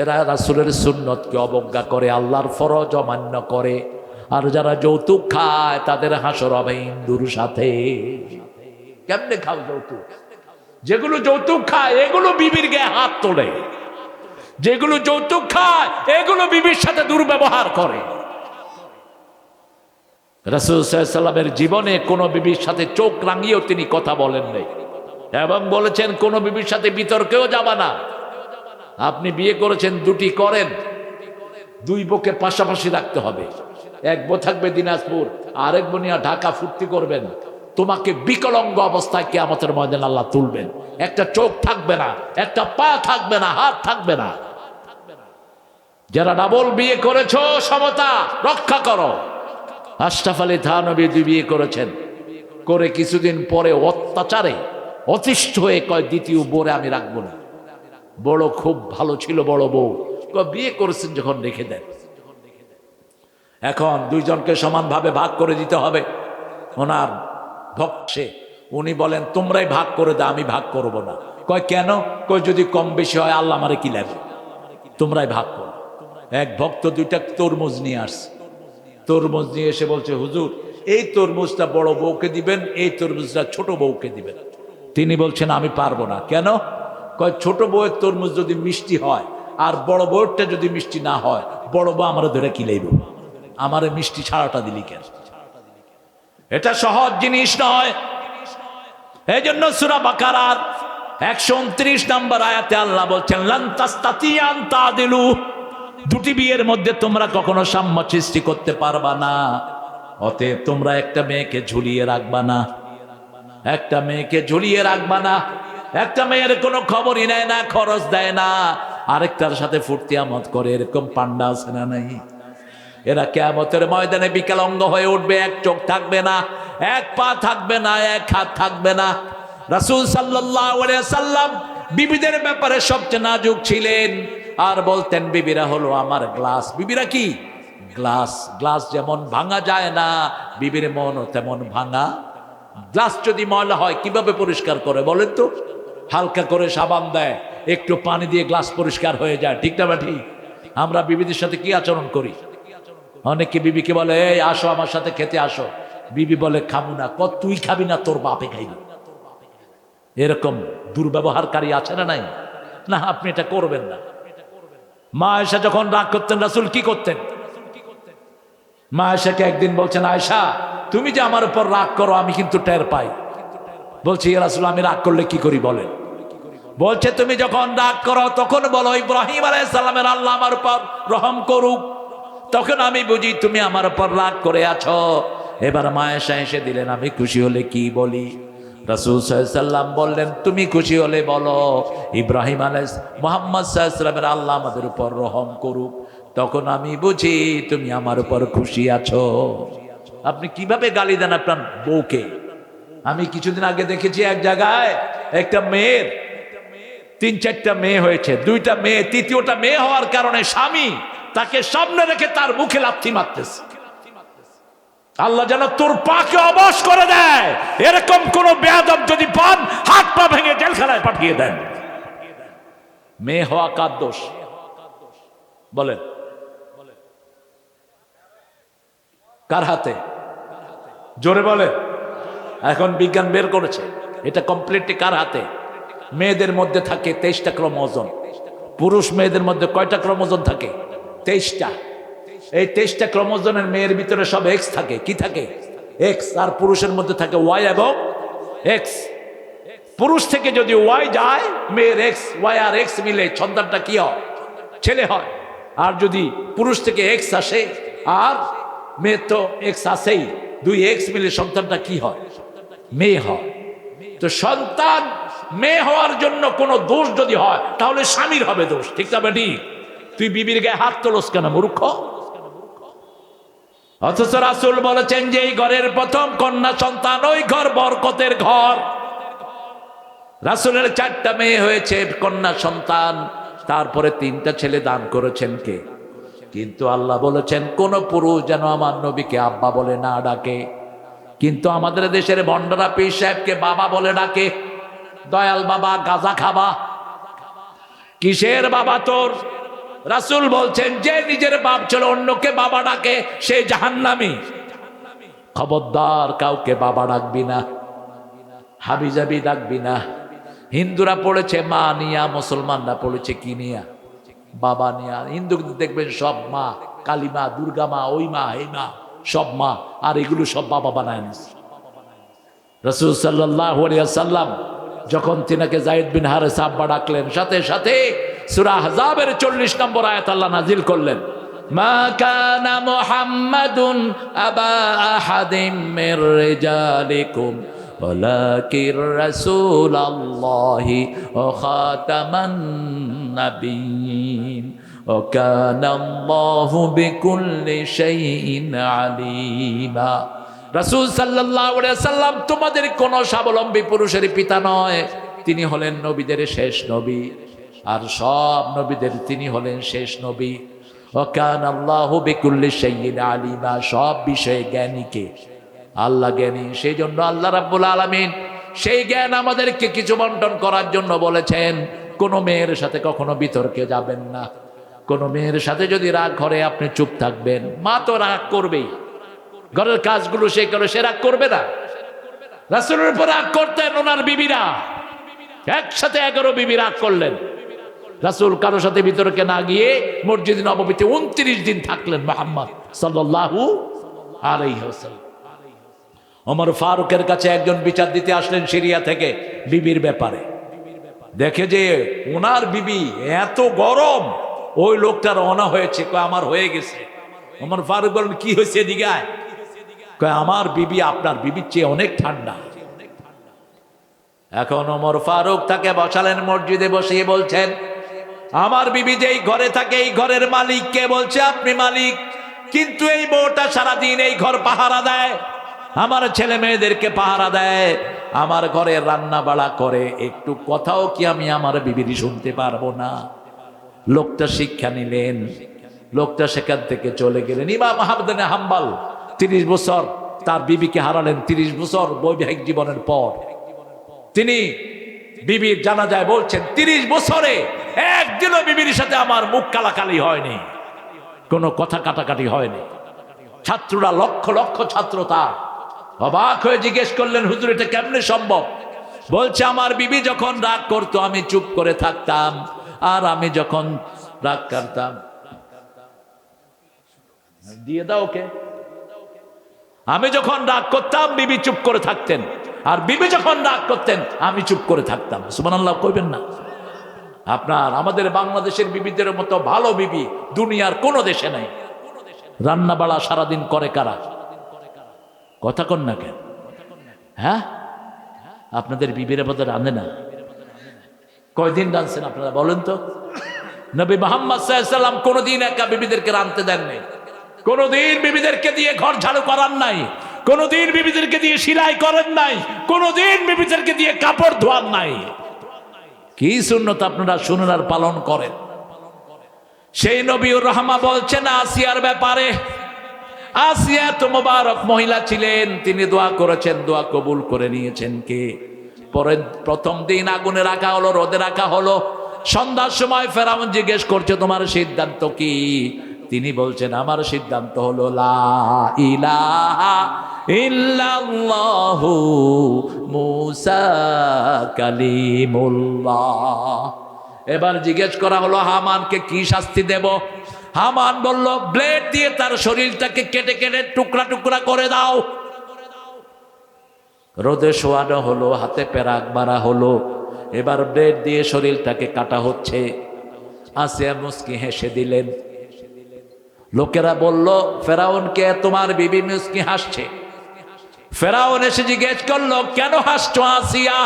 এরা রাসূলের সুন্নতকে অবজ্ঞা করে, আল্লাহর ফরজ অমান্য করে। আর যারা যৌতুক খায় তাদের হাসর হবে হিন্দুর সাথে। কেমনে খাও যৌতুক? যেগুলো যৌতুক খায় এগুলো বিবির গায়ে হাত তোলে। যেগুলো যৌতুক খায় এগুলো বিবির সাথে দুর্ব্যবহার করে। রাসূল সাল্লাল্লাহু আলাইহি ওয়াসাল্লামের জীবনে কোনো বিবির সাথে চোখ রাঙিয়েও তিনি কথা বলেন নাই, এবং বলেছেন কোনো বিবির সাথে বিতর্কেও যাবা না। আপনি বিয়ে করেছেন, দুটি করেন, দুই বউকে পাশাপাশি রাখতে হবে। এক বউ থাকবে দিনাজপুর, আরেক বনিয়া ঢাকা, ফুর্তি করবেন। তোমাকে বিকলাঙ্গ অবস্থায় কিয়ামতের ময়দানে আল্লাহ তুলবেন। একটা চোখ থাকবে না, একটা পা থাকবে না, হাত থাকবে না। যারা ডাবল বিয়ে করেছো, সমতা রক্ষা করো। আশরাফ আলী থানভী দুই বিয়ে করেছেন, করে কিছুদিন পরে অত্যাচারে অতিষ্ঠ হয়ে কয় দ্বিতীয় বউরে আমি রাখবো না। বড় খুব ভালো ছিল বড় বউ, বিয়ে করেছেন যখন রেখে দেন। এখন দুইজনকে সমানভাবে ভাগ করে দিতে হবে। ওনার ভক্সে উনি বলেন তোমরাই ভাগ করে দাও, আমি ভাগ করব না। কয় কেন? কয় যদি কম বেশি হয় আল্লাহ আমারে কি লাগবে, তোমরাই ভাগ করো। এক ভক্ত দুইটা তরমুজ নিয়ে আসছে, তরমুজ নিয়ে এসে বলছে হুজুর এই তরমুজটা বড় বউকে দিবেন, এই তরমুজটা ছোট বউকে দিবেন। তিনি বলছেন আমি পারবো না। কেন? কয় ছোট বউয়ের তরমুজ যদি মিষ্টি হয় আর বড় বউয়েরটা যদি মিষ্টি না হয়, বড় বউ আমার ধরে কিলাইব, আমারে মিষ্টি ছাড়াটা দিলি কেন? এটা সহজ জিনিস নয়। এই জন্য সূরা বাকারার 129 নম্বর আয়াতে আল্লাহ বলছেন লান তাস্তাতিয়ান তাদিলু, দুটি বিয়ের মধ্যে তোমরা কখনো সাম্য সৃষ্টি করতে পারবা না। অতএব তোমরা একটা মেয়েকে ঝুলিয়ে রাখবা না, একটা মেয়েকে ঝুলিয়ে রাখবা না। একটা মেয়ের কোনো খবরই নেয় না, খরচ দেয় না, আরেকটার সাথে ফুর্তি আমোদ করে। এরকম পান্ডা আছে না নাই? এরা কিয়ামতের ময়দানে বিকলাঙ্গ হয়ে উঠবে, এক চোখ থাকবে না, এক পা থাকবে না, এক হাত থাকবে না। রাসূল সাল্লাল্লাহু আলাইহি সাল্লাম বিবিদের ব্যাপারে সবচেয়ে নাজুক ছিলেন, আর বলতেন বিবিরা হলো আমার গ্লাস। বিবিরা কি? গ্লাস। গ্লাস যেমন ভাঙা যায় না, বিবির মনও তেমন ভাঙা। গ্লাস যদি ময়লা হয় কিভাবে পরিষ্কার করে বলেন তো? হালকা করে সাবান দেয়, একটু পানি দিয়ে গ্লাস পরিষ্কার হয়ে যায়, ঠিক না ঠিক? আমরা বিবিদের সাথে কি আচরণ করি? অনেকে বিবিকে বলে এই আসো আমার সাথে খেতে আসো, বিবি বলে খাবো না। তুই খাবি না, তোর বাপে খাইবি। এরকম দুর্ব্যবহারকারী আছে না নাই? না, আপনি এটা করবেন না। মা আয়েশা যখন রাগ করতেন রাসূল কি করতেন? মা আয়েশাকে একদিন বলছেন আয়েশা তুমি যে আমার উপর রাগ করো আমি কিন্তু টের পাই। বলছি ইয়া রাসূল আমি রাগ করলে কি করি বলেন? বলছে তুমি যখন রাগ করো তখন বলো ইব্রাহিম আলাইহিস সালামের আল্লাহ আমার উপর রহম করুক, তখন আমি বুঝি তুমি আমার উপর রাগ করে আছো। এবার মা আয়েশা এসে দিলেন আমি খুশি হলে কি বলি? রাসূল সাল্লাল্লাহু আলাইহি সাল্লাম বললেন তুমি খুশি হলে বলো ইব্রাহিম আলাইহিস মুহাম্মদ সাল্লাল্লাহু আলাইহি সাল্লামের আল্লাহ আমাদের উপর রহম করুক, তখন আমি বুঝি তুমি আমার উপর খুশি আছো। আপনি কিভাবে গালি দেন আপনার বউকে? আমি কিছুদিন আগে দেখেছি এক জায়গায় একটা মেয়ের 3-4টা মেয়ে হয়েছে, 2টা মেয়ে, তৃতীয়টা মেয়ে হওয়ার কারণে স্বামী তাকে সামনে রেখে তার মুখে লাথি মারতেছে। আল্লাহ যেন তোর পাকে অবশ করে দেয়। এরকম কোন বেয়াদব যদি পান হাত পা ভেঙে জেলখানায় পাঠিয়ে দেন। মেয়ে হওয়া কার দোষ বলেন? কার হাতে? জোরে বলে। এখন বিজ্ঞান বের করেছে এটা কমপ্লিটলি কার হাতে? মেয়েদের মধ্যে থাকে 23টা ক্রোমোজোম। পুরুষ মেয়েদের মধ্যে কয়টা ক্রোমোজোম থাকে? 23টা। এই 23টা ক্রোমোজোমের মেয়ের ভিতরে সব এক্স থাকে। কি থাকে? এক্স। আর পুরুষের মধ্যে থাকে ওয়াই এবং এক্স। পুরুষ থেকে যদি ওয়াই যায় মেয়ের এক্স, ওয়াই আর এক্স মিলে সন্তানটা কি হয়? ছেলে হয়। আর যদি পুরুষ থেকে এক্স আসে আর মেয়ের তো এক্স আসেই, 2 এক্স মিলে সন্তানটা কি হয়? মেয়ে হয়। তো সন্তান মেয়ে হওয়ার জন্য কোনো দোষ যদি হয় তাহলে স্বামীর হবে দোষ, ঠিক না ঠিক? তুই বিবির গায়ে হাত তোলস কেন মূর্খ? অথচ রাসূল বলেছেন যে এই ঘরের প্রথম কন্যা সন্তান ওই ঘর বরকতের ঘর। রাসূলের 4টা মেয়ে হয়েছে কন্যা সন্তান, তারপরে 3টা ছেলে দান করেছেন কে? কিন্তু আল্লাহ বলেছেন কোন পুরুষ যেন আমার নবীকে আব্বা বলে না ডাকে। কিন্তু আমাদের দেশের ভণ্ডরা পীর সাহেবকে বাবা বলে ডাকে। দয়াল বাবা গাঁজা খাবা। কিসের বাবা তোর? রাসূল বলছেন যে নিজের বাপ ছিল অন্যকে বাবা ডাকে সে জাহান্নামী। খবরদার কাউকে বাবা ডাকবি না, হাবিজাবি ডাকবি না। হিন্দুরা পড়েছে মা নিয়া, মুসলমানরা পড়েছে কি নিয়া? বাবা নিয়ে। হিন্দু দেখবেন সব মা, কালী মা, দুর্গা মা, ওই মা, এই মা, সব মা, আর এগুলো সব বাবা বানায় নিছে। রাসূল সাল্লাল্লাহু আলাইহি ওয়াসাল্লাম যখন তিনাকে যায়েদ বিন হারেসা আব্বা ডাকলেন, সাথে সাথে সূরা আহজাবের 40 নম্বর আয়াত আল্লাহ নাজিল করলেন, মা কানা মুহাম্মাদুন আবা আহাদিম মির রিজালিকুম ওয়ালাকির রাসূলুল্লাহি ওয়া খাতামান নাবিয়্যিন ওয়া কানা আল্লাহু বিকুল্লি শাইইন আলিমা। রাসূল সাল্লাল্লাহু আলাইহি ওয়াসাল্লাম তোমাদের কোন স্বাবলম্বী পুরুষের পিতা নয়, তিনি হলেন নবীদের শেষ নবী, আর সব নবীদের তিনি হলেন শেষ নবী। ওয়া কানা আল্লাহু বিকুল্লি শাইইন আলিমা, সব বিষয়ে জ্ঞানী কে? আল্লাহ জ্ঞানী। সেই জন্য আল্লাহ রাব্বুল আলামিন সেই জ্ঞান আমাদেরকে কিছু বন্টন করার জন্য বলেছেন, কোনো মেয়ের সাথে কখনো বিতর্কে যাবেন না। কোনো মেয়ের সাথে যদি রাগ করে আপনি চুপ থাকবেন। মা তো রাগ করবেই, ঘরের কাজগুলো সে করে, সে রাগ করবে না? রাসূলের উপর রাগ করতেন ওনার বিবিরা, একসাথে 11 বিবি রাগ করলেন। রাসূল কারো সাথে বিতর্কে না গিয়ে মসজিদ নববীতে 29 দিন থাকলেন মুহাম্মদ সাল্লাল্লাহু আলাইহি ওয়াসাল্লাম। ওমর ফারুকের কাছে একজন বিচার দিতে আসলেন সিরিয়া থেকে বিবির ব্যাপারে। দেখে যে ওনার বিবি এত গরম, ওই লোকটার অনা হয়েছে, কয় আমার হয়ে গেছে। ওমর ফারুক বলেন কি হয়েছে দিগায়? কয় আমার বিবি আপনার বিবির চেয়ে অনেক ঠান্ডা। এখন ওমর ফারুক তাকে বসালেন মসজিদে, বসিয়ে বলছেন, আমার বিবি যেই ঘরে থাকে এই ঘরের মালিক কে? বলছে আপনি মালিক, কিন্তু এই বউটা সারাদিন এই ঘর পাহারা দেয়, আমার ছেলে মেয়েদেরকে পাহারা দেয়, আমার ঘরে রান্না বাড়া করে, একটু কথাও কি আমি আমার বিবির শুনতে পারবো না? লোকটা শিক্ষা নিলেন, লোকটা সেখান থেকে চলে গেলেন। ইমাম আহমদ ইবনে হাম্বল 30 বছর তার বিবিকে হারালেন। 30 বছর বৈবাহিক জীবনের পর তিনি বিবির জানাজায় বলছেন, 30 বছরে একদিনও বিবির সাথে আমার মুখ কালাকালি হয়নি, কোনো কথা কাটাকাটি হয়নি। ছাত্ররা লক্ষ লক্ষ ছাত্র তার অবাক হয়ে জিজ্ঞেস করলেন, হুজুর এটা কেমনে সম্ভব? বলছে আমার বিবি যখন রাগ করতো আমি চুপ করে থাকতাম, আর আমি যখন রাগ করতাম, দিয়ে দাও ওকে, আমি যখন রাগ করতাম বিবি চুপ করে থাকতেন, আর বিবি যখন রাগ করতেন আমি চুপ করে থাকতাম। সুবহানাল্লাহ কইবেন না? আপনার আমাদের বাংলাদেশের বিবিদের মতো ভালো বিবি দুনিয়ার কোন দেশে নাই। রান্না বাড়া সারাদিন করে কারা? কথা কন না কেন? হ্যাঁ, আপনাদের বিবিরা বোধহয় রাঁধে না। কয়দিন রাঁধছেন আপনারা বলেন তো? নবী মুহাম্মদ সাল্লাল্লাহু আলাইহি ওয়াসাল্লাম কোনদিন একা বিবিদেরকে রাঁধতে দেন নাই, কোনদিন বিবিদেরকে দিয়ে ঘর ঝাড়ু করান নাই, কোনদিন বিবিদেরকে দিয়ে সেলাই করেন নাই, কোনদিন বিবিদেরকে দিয়ে কাপড় ধোয়ান নাই। কি সুন্নত আপনারা শুনুন আর পালন করেন। সেই নবীউর রহমা বলছেন আসিয়ার ব্যাপারে, আসিয়া তো মোবারক মহিলা ছিলেন, তিনি দোয়া করেছেন, দোয়া কবুল করে নিয়েছেন কে? পরে প্রথম দিন আগুনে রাখা হলো, রোদে রাখা হলো। সন্ধ্যার সময় ফেরাউন জিজ্ঞেস করছে তোমার সিদ্ধান্ত কি? তিনি বলছেন আমার সিদ্ধান্ত হলো লা ইলাহা ইল্লাল্লাহু মুসা কালিমুল্লাহ। এবার জিজ্ঞেস করা হলো হামানকে কি শাস্তি দেব? হামান বলল ব্লেড দিয়ে তার শরীরটাকে কেটে কেটে টুকরা টুকরা করে দাও। রোদে শোয়ানো হলো, হাতে পেরাক মারা হলো, এবার ব্লেড দিয়ে শরীরটাকে কাটা হচ্ছে। আসিয়া মুস্কি হেসে দিলেন। লোকেরা বলল ফেরাউনকে তোমার বিবি মুস্কি হাসছে। ফেরাউন এসে জিজ্ঞেস করলো কেন হাসছো আসিয়া?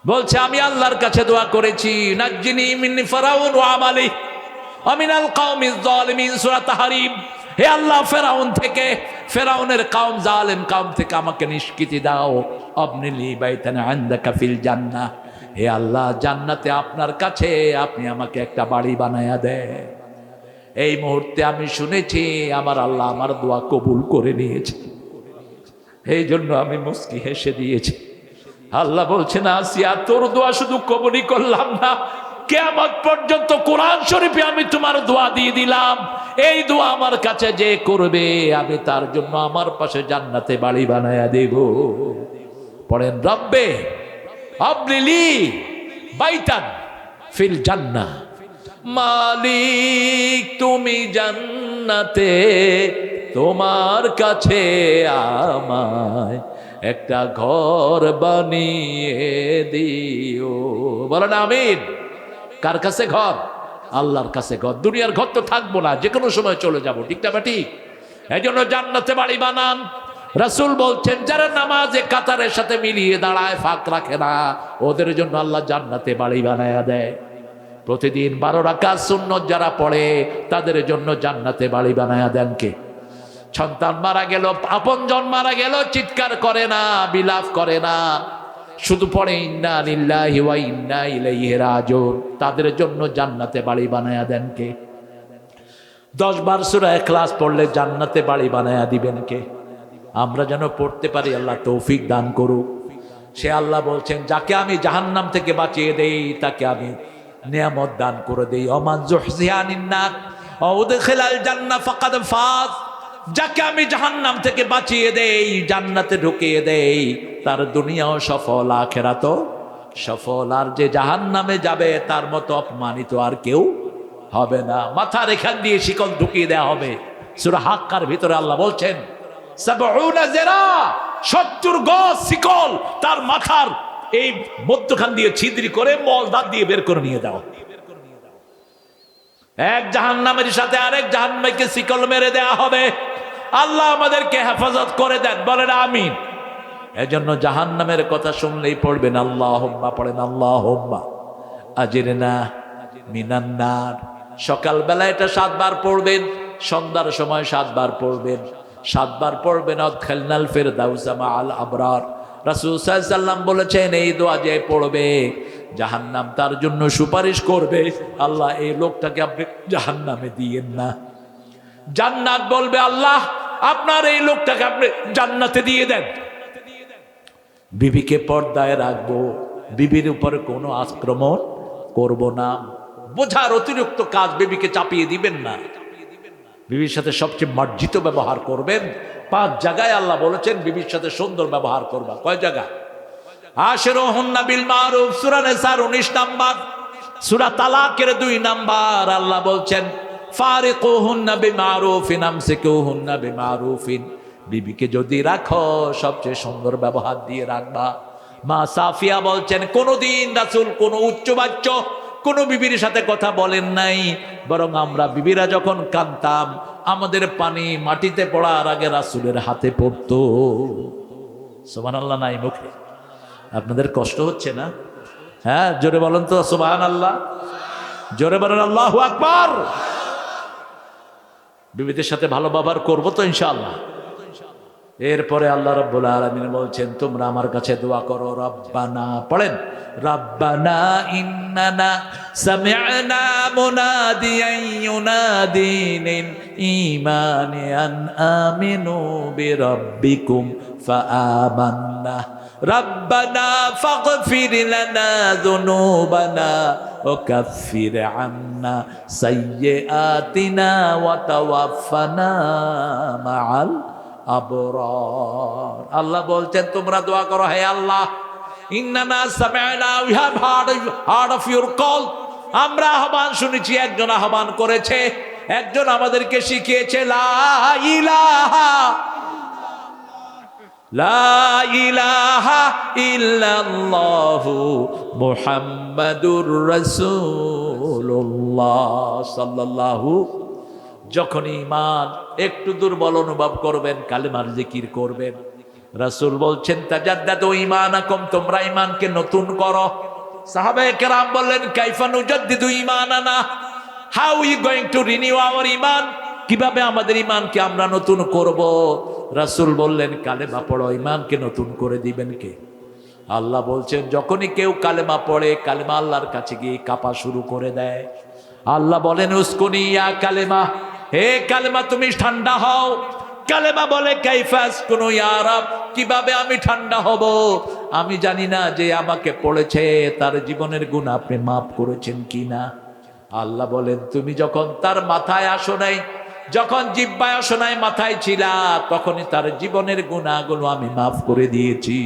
বলছে আমি আল্লাহর কাছে দোয়া করেছি, নাজ্জিনি মিন ফিরাউন ওয়া আমালি ওয়া মিনাল কওমিজ যালিমিন, সূরা তাহরীম। হে আল্লাহ ফেরাউন থেকে, ফেরাউনের কওম জালেম কওম থেকে আমাকে নিষ্কৃতি দাও। আবনিলি বাইতান ইনদাকা ফিল জান্নাহ, হে আল্লাহ জান্নাতে আপনার কাছে আপনি আমাকে একটা বাড়ি বানায়া দেন। এই মুহূর্তে আমি শুনেছি আমার আল্লাহ আমার দোয়া কবুল করে নিয়েছে, এই জন্য আমি মুস্কি হেসে দিয়েছি। আল্লাহ বলছেন আসিয়া তোর দোয়া শুধু কবুলই করলাম না, কিয়ামত পর্যন্ত কোরআন শরীফে আমি তোমার দোয়া দিয়ে দিলাম। এই দোয়া আমার কাছে যে করবে আমি তার জন্য আমার পাশে জান্নাতে বাড়ি বানায়া দেব। পড়েন রব্বে আবলিলি বাইতান ফিল জান্নাহ, মালিক তুমি জান্নাতে তোমার কাছে আমায় একটা ঘর বানিয়ে দিও। বলেন আমিন। কার কাছে ঘর? আল্লাহর কাছে ঘর। দুনিয়ার ঘর তো থাকবো না, যে কোনো সময় চলে যাব, ঠিক না ঠিক? এই জন্য জান্নাতে বাড়ি বানান। রাসূল বলছেন যারা নামাজে কাতারের সাথে মিলিয়ে দাঁড়ায়, ফাঁক রাখে না, ওদের জন্য আল্লাহ জান্নাতে বাড়ি বানায়া দেয়। প্রতিদিন 12 রাকাত সুন্নত যারা পড়ে তাদের জন্য জান্নাতে বাড়ি বানায়া দেন কে? সন্তান মারা গেল, আপনজন মারা গেল, চিৎকার করে না, বিলাপ করে না, শুধু পড়ে ইন্না লিল্লাহি ওয়া ইন্না ইলাইহি রাজিউন। তাদের জন্য জান্নাতে বাড়ি বানায়া দেন কে? 10 বার সূরা ইখলাস পড়লে জান্নাতে বাড়ি বানায়া দিবেন কে? আমরা যেন পড়তে পারি, আল্লাহ তৌফিক দান করুক। সে আল্লাহ বলছেন যাকে আমি জাহান্নাম থেকে বাঁচিয়ে দেই তাকে আমি নিয়ামত দান করে দেই। ওমান যুহজিহা আনিন নার ওয়া উদখিলাল জান্নাহ ফাকাদ ফাজ। যাকে আমি জাহান্নাম থেকে বাঁচিয়ে দেই, জান্নাতে ঢুকিয়ে দেই, তার দুনিয়াও সফল, আখিরাতও সফল। আর যে জাহান্নামে যাবে তার মতো অপমানিত আর কেউ হবে না। মাথার এখান দিয়ে শিকল ঢুকিয়ে দেওয়া হবে। সূরা হাক্কার ভিতরে আল্লাহ বলছেন ৭০ যিরা, ৭০ গজ শিকল তার মাথার এই মধ্যখান দিয়ে ছিদ্রি করে মল দাঁত দিয়ে বের করে নিয়ে দাও। এক জাহান্নামের সাথে আরেক জাহান্নামীকে শিকল মেরে দেয়া হবে। আল্লাহ আমাদেরকে হেফাজত করে দেন, বলেন আমিন। এজন্য জাহান্নামের কথা শুনলেই পড়বেন আল্লাহুম্মা, পড়েন আল্লাহুম্মা আজিরনা মিনান নার। সকালবেলা এটা 7 বার পড়বেন, সন্ধ্যার সময় 7 বার পড়বেন, 7 বার পড়বেন আদখিলনাল ফিরদাউসা মাআল আবরার। রাসূল সাল্লাল্লাহু আলাইহি ওয়াসাল্লাম বলেছেন এই দোয়া যে পড়বে জাহান্নাম তার জন্য সুপারিশ করবে, আল্লাহ এই লোকটাকে আপনি জাহান্নামে দিয়েন না। জান্নাত বলবে আল্লাহ আপনার এই লোকটাকে আপনি জান্নাতে দিয়ে দেন। বিবিকে পর্দায় রাখবো, বিবির উপরে কোনো আক্রমণ করব না। বোঝার অতিরিক্ত কাজ বিবিকে চাপিয়ে দিবেন না। বিবির সাথে সবচেয়ে মার্জিত ব্যবহার করবেন। 5 জায়গায় আল্লাহ বলেছেন বিবির সাথে সুন্দর ব্যবহার করবা। কয় জায়গায়? আশিরুহুন্না বিল মারুফ, সূরা নিসার 19 নাম্বার, সূরা তালাকের 2 নাম্বার। আল্লাহ বলছেন ফারিকুহুন্না বিমারুফিন আমসিকুহুন্না বিমারুফিন। বিবিকে যদি রাখো সবচেয়ে সুন্দর ব্যবহার দিয়ে রাখবা। মা সাফিয়া বলছেন কোনদিন রাসূল কোন উচ্চবাচ্য কোন বিবির সাথে কথা বলেন নাই, বরং আমরা বিবিরা যখন কাঁদতাম আমাদের পানি মাটিতে পড়ার আগে রাসূলের হাতে পড়তো। সুবহানাল্লাহ নাই মুখে? আপনাদের কষ্ট হচ্ছে না? হ্যাঁ, জোরে বলেন তো সুবহানাল্লাহ, জোরে বলেন আল্লাহু আকবার। বিবিদের সাথে ভালো ব্যবহার করবো তো ইনশাআল্লাহ। এরপরে আল্লাহ রাব্বুল আলামিন বলছেন তোমরা আমার কাছে দোয়া করো। রব্বানা, পড়েন রব্বানা ইন্নানা সামি'না মুনাদিয়ান ইউনাদি লিল ঈমানি আন আমিনু বিরাব্বিকুম ফাআমান্না রব্বানা ফাগফির লানা যুনুবানা ওয়া কাফির আন্না সাইয়্যাতিনা ওয়া তাওয়াফফানা মাআল আবরার। আল্লাহ বলছেন তোমরা দোয়া করো, হে আল্লাহ ইন্নানা সামি'না, we have heard of your call. আমরা আহ্বান শুনেছি, একজন আহ্বান করেছে, একজন আমাদেরকে শিখিয়েছে লা ইলাহা ইল্লাল্লাহু মুহাম্মাদুর রাসূলুল্লাহ সাল্লাল্লাহু। যখন ঈমান একটু দুর্বল অনুভব করবেন কালেমার জিকির করবেন। রাসূল বলছেন তাজাদ্দাদু ঈমানাকুম, তোমরা ঈমানকে নতুন করো। সাহাবায়ে কেরাম বললেন কাইফা নুজাদ্দিদু ঈমানানা, how we going to renew our ঈমান, কিভাবে আমাদের ঈমানকে আমরা নতুন করব? রাসূল বললেন কালেমা পড়ো, ঈমানকে নতুন করে দিবেন কে? আল্লাহ বলছেন যখনই কেউ কালেমা পড়ে, কালেমা আল্লাহর কাছে গিয়ে কাঁপা শুরু করে দেয়। আল্লাহ বলেন উসকুনি ইয়া কালেমা, হে কালেমা তুমি ঠান্ডা হও। কালেমা বলে কাইফা আসকুনু ইয়া রাব, কিভাবে আমি ঠান্ডা হব? আমি জানি না যে আমাকে পড়েছে তার জীবনের গুনাহ আপনি মাফ করেছেন কিনা। আল্লাহ বলেন তুমি যখন তার মাথায় আসো নাই, যখন জিহ্বায় আসো নাই, মাথায় ছিলা, তখনই তার জীবনের গুনাহগুলো আমি মাফ করে দিয়েছি।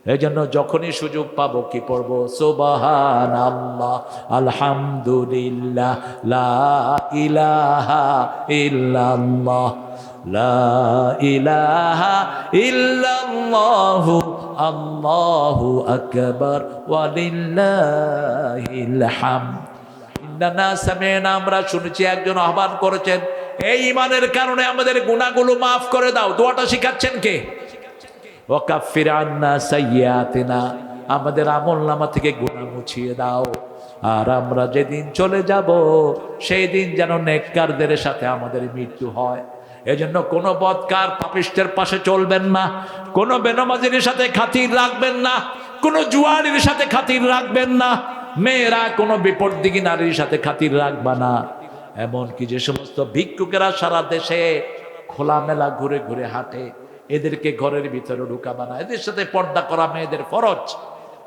এই জন্য যখনই সুযোগ পাবো কি পড়বো? সুবহানাল্লাহ, আলহামদুলিল্লাহ, লা ইলাহা ইল্লাল্লাহ, লা ইলাহা ইল্লাল্লাহ, আল্লাহু আকবার, ওয়ালিল্লাহিল হামদ। ইন্নানা সামি'না, আমরা শুনেছি একজন আহ্বান করেছেন, এই ঈমানের কারণে আমাদের গুনাহগুলো মাফ করে দাও। দোয়াটা শিখাচ্ছেন কে? ওয়াকাফির আন্না সাইয়্যাতিনা, আমাদের আমলনামা থেকে গুনাহ মুছিয়ে দাও। আর আমরা যেদিন চলে যাব সেই দিন যেন নেককারদের সাথে আমাদের মৃত্যু হয়। এজন্য কোনো বদকার পাপিষ্টের পাশে চলবেন না, কোনো বেনামাজির সাথে খাতির রাখবেন না, কোনো জুয়ারির সাথে খাতির রাখবেন না, মেয়েরা কোনো বিপদদিগী নারীর সাথে খাতির রাখবা না। এমনকি যে সমস্ত ভিক্ষুকেরা সারা দেশে খোলামেলা ঘুরে ঘুরে হাঁটে, এদেরকে ঘরের ভিতরে ঢুকাবা না। এদের সাথে পর্দা করা মেয়েদের ফরজ,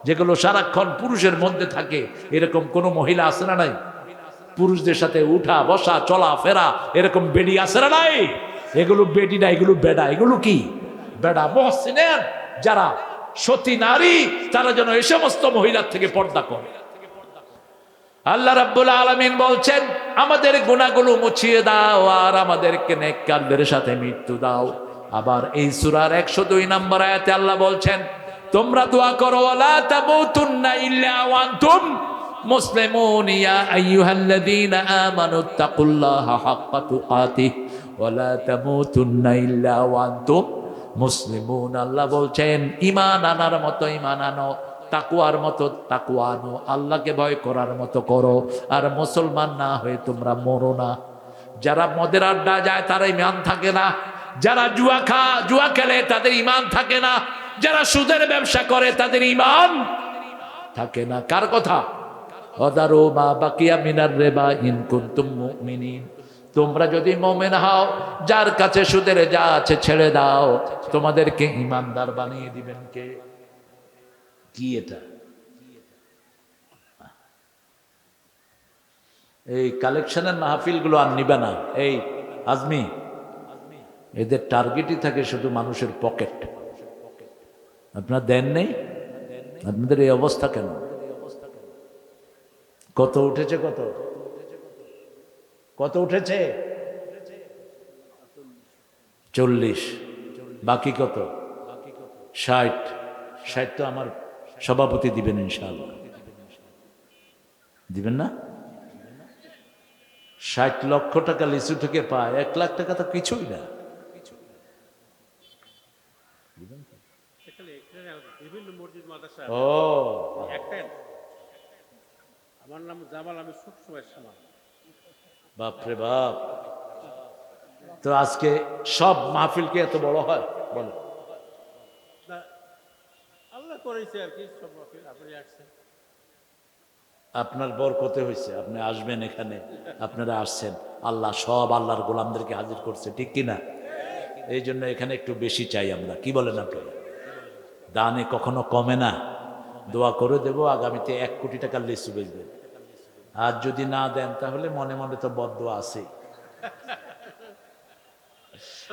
যেগুলো সারাক্ষণ পুরুষের মধ্যে থাকে। এরকম কোনো মহিলা আছে না নাই? পুরুষদের সাথে উঠা বসা চলা ফেরা, এরকম বেডি আছে না নাই? এগুলো বেডি না, এগুলো বেডা। এগুলো কি? বেডা। মুহসিনের যারা সতী নারী, তারা যেন এই সমস্ত মহিলার থেকে পর্দা করে। আল্লাহ রাব্বুল আলামিন বলছেন, আমাদের গুনাহগুলো মুছিয়ে দাও আর আমাদেরকে নেককারদের সাথে মৃত্যু দাও। আবার এই সূরার 102 নম্বর আয়াতে আল্লাহ বলছেন, তোমরা দোয়া করো, ওয়ালা তামুতুন্না ইল্লা ওয়া আনতুম মুসলিমুন, ইয়া আইয়ুহাল্লাযীনা আমানুত্তাকুল্লাহা হাক্কা তুকাতিহি ওয়ালা তামুতুন্না ইল্লা ওয়া আনতুম মুসলিমুন। আল্লাহ বলছেন, ঈমান আনার মতো ঈমান আনো, তাকওয়ার মতো তাকওয়া আনো, আল্লাহকে ভয় করার মতো করো, আর মুসলমান না হয়ে তোমরা মরো না। যারা মদের আড্ডা যায় তার ঈমান থাকে না, যারা জুয়া খেলে তাদের ঈমান থাকে না, যারা সুদের ব্যবসা করে তাদের ঈমান থাকে না। কার কথা? ওয়াদারু মা বাকিয়া মিনার রিবা ইন কুনতুম মুমিনিন, তোমরা যদি মুমিন হও, যার কাছে সুদের যা আছে ছেড়ে দাও। তোমাদেরকে ঈমানদার বানিয়ে দিবেন কে? কি এটা? এই কালেকশনের মাহফিলগুলো আর নিবে না। এই আজমি, এদের টার্গেটই থাকে শুধু মানুষের পকেট। আপনারা দেন নেই, আপনাদের এই অবস্থা কেন? কত উঠেছে? কত উঠেছে? 40। বাকি কত? 60। 60 তো আমার সভাপতি দিবেন ইনশাআল্লাহ। দিবেন না? 60 লক্ষ টাকা লিচু থেকে পায়, 1 লাখ টাকা তো কিছুই না। ও, আমার নাম জামাল, আমি সবসময় সামাল। বাপরে বাপ। তো আজকে সব মাহফিল কি এত বড় হয়? বলো। আল্লাহ করেছে আর কি, সব মাহফিল আপনি আসছেন, আপনার বরকতে হয়েছে, আপনি আসবেন এখানে, আপনারা আসছেন, আল্লাহ সব আল্লাহর গোলামদেরকে হাজির করছে, ঠিক কিনা? এই জন্য এখানে একটু বেশি চাই আমরা। কি বলেন আপনারা? দানে কখনো কমে না। দোয়া করে দেব, আগামীতে 1 কোটি টাকার লিচু বেচবেন। আর যদি না দেন তাহলে মনে মনে তো বদদোয়া আছে।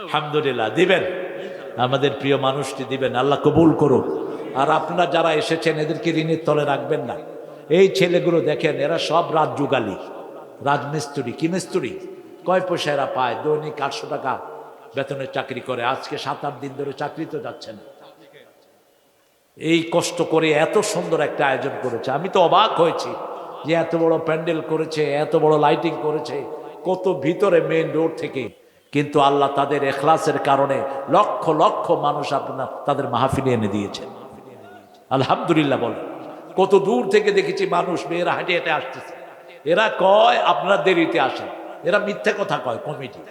আলহামদুলিল্লাহ, দিবেন, আমাদের প্রিয় মানুষটি দিবেন, আল্লাহ কবুল করুক। আর আপনারা যারা এসেছেন এদেরকে ঋণের তলে রাখবেন না। এই ছেলেগুলো দেখেন, এরা সব রাত যুগালি, রাজমিস্ত্রি। কি মিস্ত্রি? কয় পয়সা এরা পায়? দৈনিক 800 টাকা বেতনের চাকরি করে। আজকে 7-8 দিন ধরে চাকরি তো যাচ্ছে না। এই কষ্ট করে এত সুন্দর একটা আয়োজন করেছে। আমি তো অবাক হয়েছি যে এত বড় প্যান্ডেল করেছে, এত বড় লাইটিং করেছে, কত ভিতরে মেইন রোড থেকে। কিন্তু আল্লাহ তাদের এখলাসের কারণে লক্ষ লক্ষ মানুষ আপনার তাদের মাহফিলে এনে দিয়েছে। আলহামদুলিল্লাহ বলেন। কত দূর থেকে দেখেছি মানুষ, মেয়েরা হেঁটে হেঁটে আসতেছে। এরা কয় আপনারা দেরিতে আসেন, এরা মিথ্যে কথা কয় কমিটি।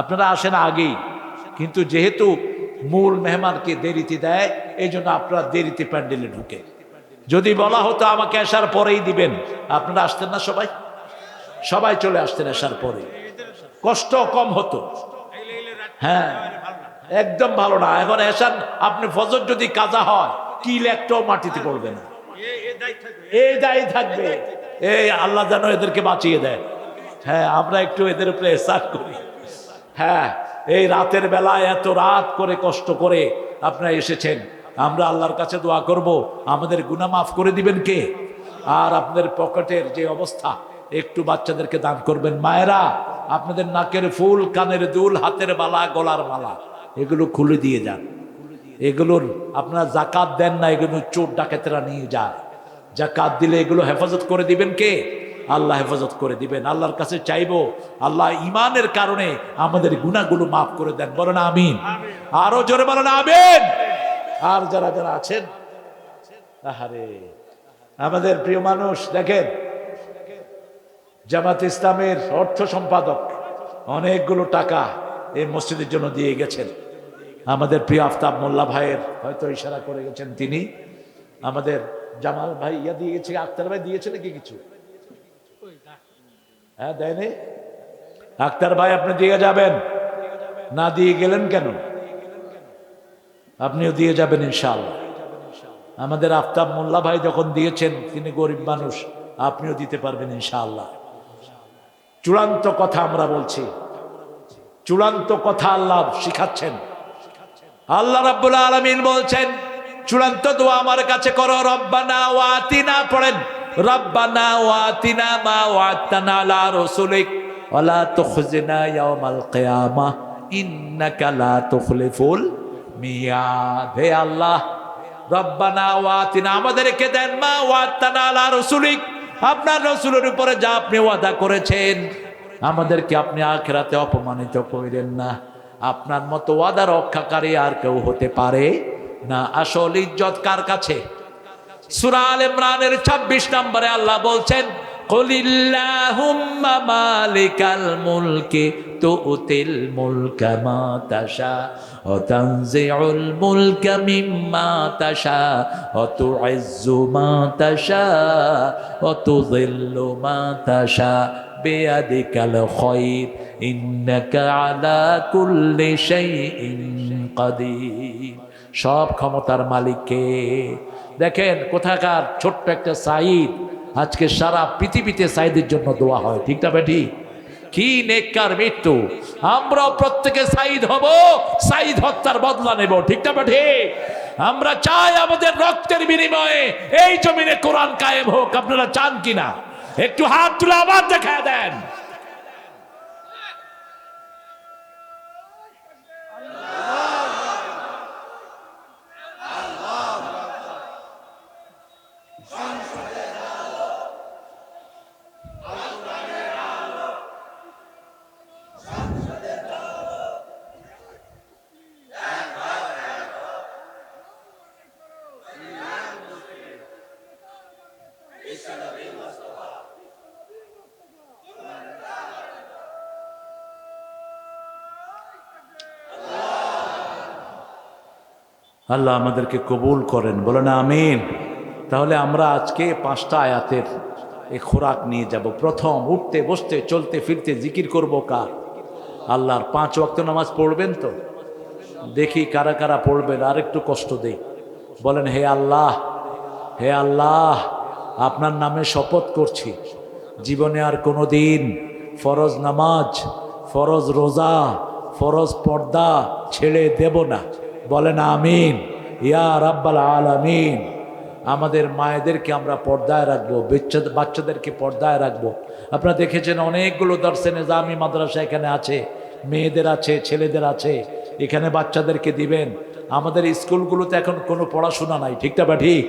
আপনারা আসেন আগেই, কিন্তু যেহেতু মূল মেহমানকে দেরিতে দেয়, এই জন্য আপনারা দেরিতে প্যান্ডেলে ঢুকে। যদি বলা হতো আমাকে আসার পরেই দিবেন, আপনারা আসতেন না? সবাই চলে আসতেন আসার পরে, কষ্ট কম হতো। হ্যাঁ, একদম ভালো না। এখন এসান আপনি ফজর যদি কাজা হয়, কিল একটাও মাটিতে পড়বে না, এই দায়ী থাকবে। এই আল্লাহ যেন এদেরকে বাঁচিয়ে দেয়। হ্যাঁ, আমরা একটু এদের উপরে এহসান করি। হ্যাঁ, এই রাতের বেলায় এত রাত করে কষ্ট করে আপনারা এসেছেন, আমরা আল্লাহর কাছে দোয়া করব, আমাদের গুনাহ মাফ করে দিবেন কে? আর আপনাদের পকেটের যে অবস্থা, একটু বাচ্চাদেরকে দান করবেন। মায়েরা, আপনাদের নাকের ফুল, কানের দুল, হাতের মালা, গলার মালা, এগুলো খুলে দিয়ে যান। এগুলোর আপনারা জাকাত দেন না, এগুলো চোর ডাকাতেরা নিয়ে যায়। জাকাত দিলে এগুলো হেফাজত করে দিবেন কে? আল্লাহ হেফাজত করে দিবেন। আল্লাহর কাছে চাইবো, আল্লাহ ইমানের কারণে আমাদের গুনাহগুলো মাফ করে দেন। বলেন আমিন। আরো জোরে বলেন আমিন। আর যারা যারা আছেন, আহারে আমাদের প্রিয় মানুষ, দেখেন জামাত ইসলামের অর্থ সম্পাদক অনেকগুলো টাকা এই মসজিদের জন্য দিয়ে গেছেন। আমাদের প্রিয় আফতাব মোল্লা ভাইয়ের হয়তো ইশারা করে গেছেন তিনি। আমাদের জামাল ভাই দিয়ে গেছে, আক্তার ভাই দিয়েছে নাকি কিছু? হ্যাঁ, দেয়নি? আক্তার ভাই আপনি দিয়ে যাবেন, না দিয়ে গেলেন কেন? আপনিও দিয়ে যাবেন ইনশাআল্লাহ। আমাদের আফতাব মোল্লা ভাই যখন দিয়েছেন, তিনি গরিব মানুষ, আপনিও দিতে পারবেন ইনশাআল্লাহ। চূড়ান্ত কথা আমরা বলছি, চূড়ান্ত কথা আল্লাহ শিখাচ্ছেন। আল্লাহ রাব্বুল আলামিন বলছেন, চূড়ান্ত দোয়া আমার কাছে করো। রব্বানা ওয়া আতিনা, পড়েন রব্বানা ওয়া আতিনা মা ওয়া'আদতানা আলা রাসূলিক ওয়া লা তুখজিনা ইয়াওমাল কিয়ামাহ ইন্নাকা লা তুখলিফুল মিয়াদ। হে আল্লাহ, রব্বানা ওয়া আতিনা, আমাদেরকে দেন, মা ওয়া'আদতানা আলা রাসূলিক, আপনার রাসূলের উপরে যা আপনি ওয়াদা করেছেন, আমাদেরকে আপনি আখিরাতে অপমানিত করিলেন না। আপনার মতো ওয়াদা রক্ষাকারী আর কেউ হতে পারে না। আসল ইজ্জত কার কাছে? সূরা আল ইমরানের 26 নম্বরে আল্লাহ বলছেন, কুলিল্লাহুম্মা মালিকাল মুলকি তুতিল মুলকা মা তাশা ওয়া তানজিউল মুলকা মিম্মা তাশা ওয়া তুইজ্জু মা তাশা ওয়া তুযিল্লু মা তাশা বিয়াদিকাল খায়র ইন্নাকা আলা কুল্লি শাইইন কাদির। সব ক্ষমতার মালিক কে? দেখেন কোথাকার ছোট্ট একটা সাঈদ, আজকে সারা পৃথিবীতে সাঈদের জন্য দোয়া হয়। ঠিক না বেটি? কি নেককার মৃত্যু! আমরাও প্রত্যেকে সাঈদ হব, সাঈদ হত্যার বদলা নেব। ঠিক না বেটি? আমরা চাই আমাদের রক্তের বিনিময়ে এই জমিনে কোরআন কায়েম হোক। আপনারা চান কিনা? একটু হাত তুলে আবার দেখায় দেন। আল্লাহ আমাদেরকে কবুল করেন, বলেন আমিন। তাহলে আমরা আজকে 5টা আয়াতের এই খোরাক নিয়ে যাব। প্রথম, উঠতে বসতে চলতে ফিরতে জিকির করব কার? আল্লাহর। 5 ওয়াক্ত নামাজ পড়বেন তো? দেখি কারা কারা পড়বেন, আর একটু কষ্ট দেই। বলেন, হে আল্লাহ, হে আল্লাহ, আপনার নামে শপথ করছি, জীবনে আর কোনো দিন ফরজ নামাজ, ফরজ রোজা, ফরজ পর্দা ছেড়ে দেব না। বলেন আমিন ইয়া রাব্বাল আলামিন। আমাদের মায়েদেরকে আমরা পর্দায় রাখবো, বাচ্চাদেরকে পর্দায় রাখবো। আপনারা দেখেছেন অনেকগুলো দর্শে নিজামি মাদ্রাসা এখানে আছে, মেয়েদের আছে, ছেলেদের আছে। এখানে বাচ্চাদেরকে দিবেন। আমাদের স্কুলগুলোতে এখন কোনো পড়াশোনা নাই। ঠিকটা বা ঠিক?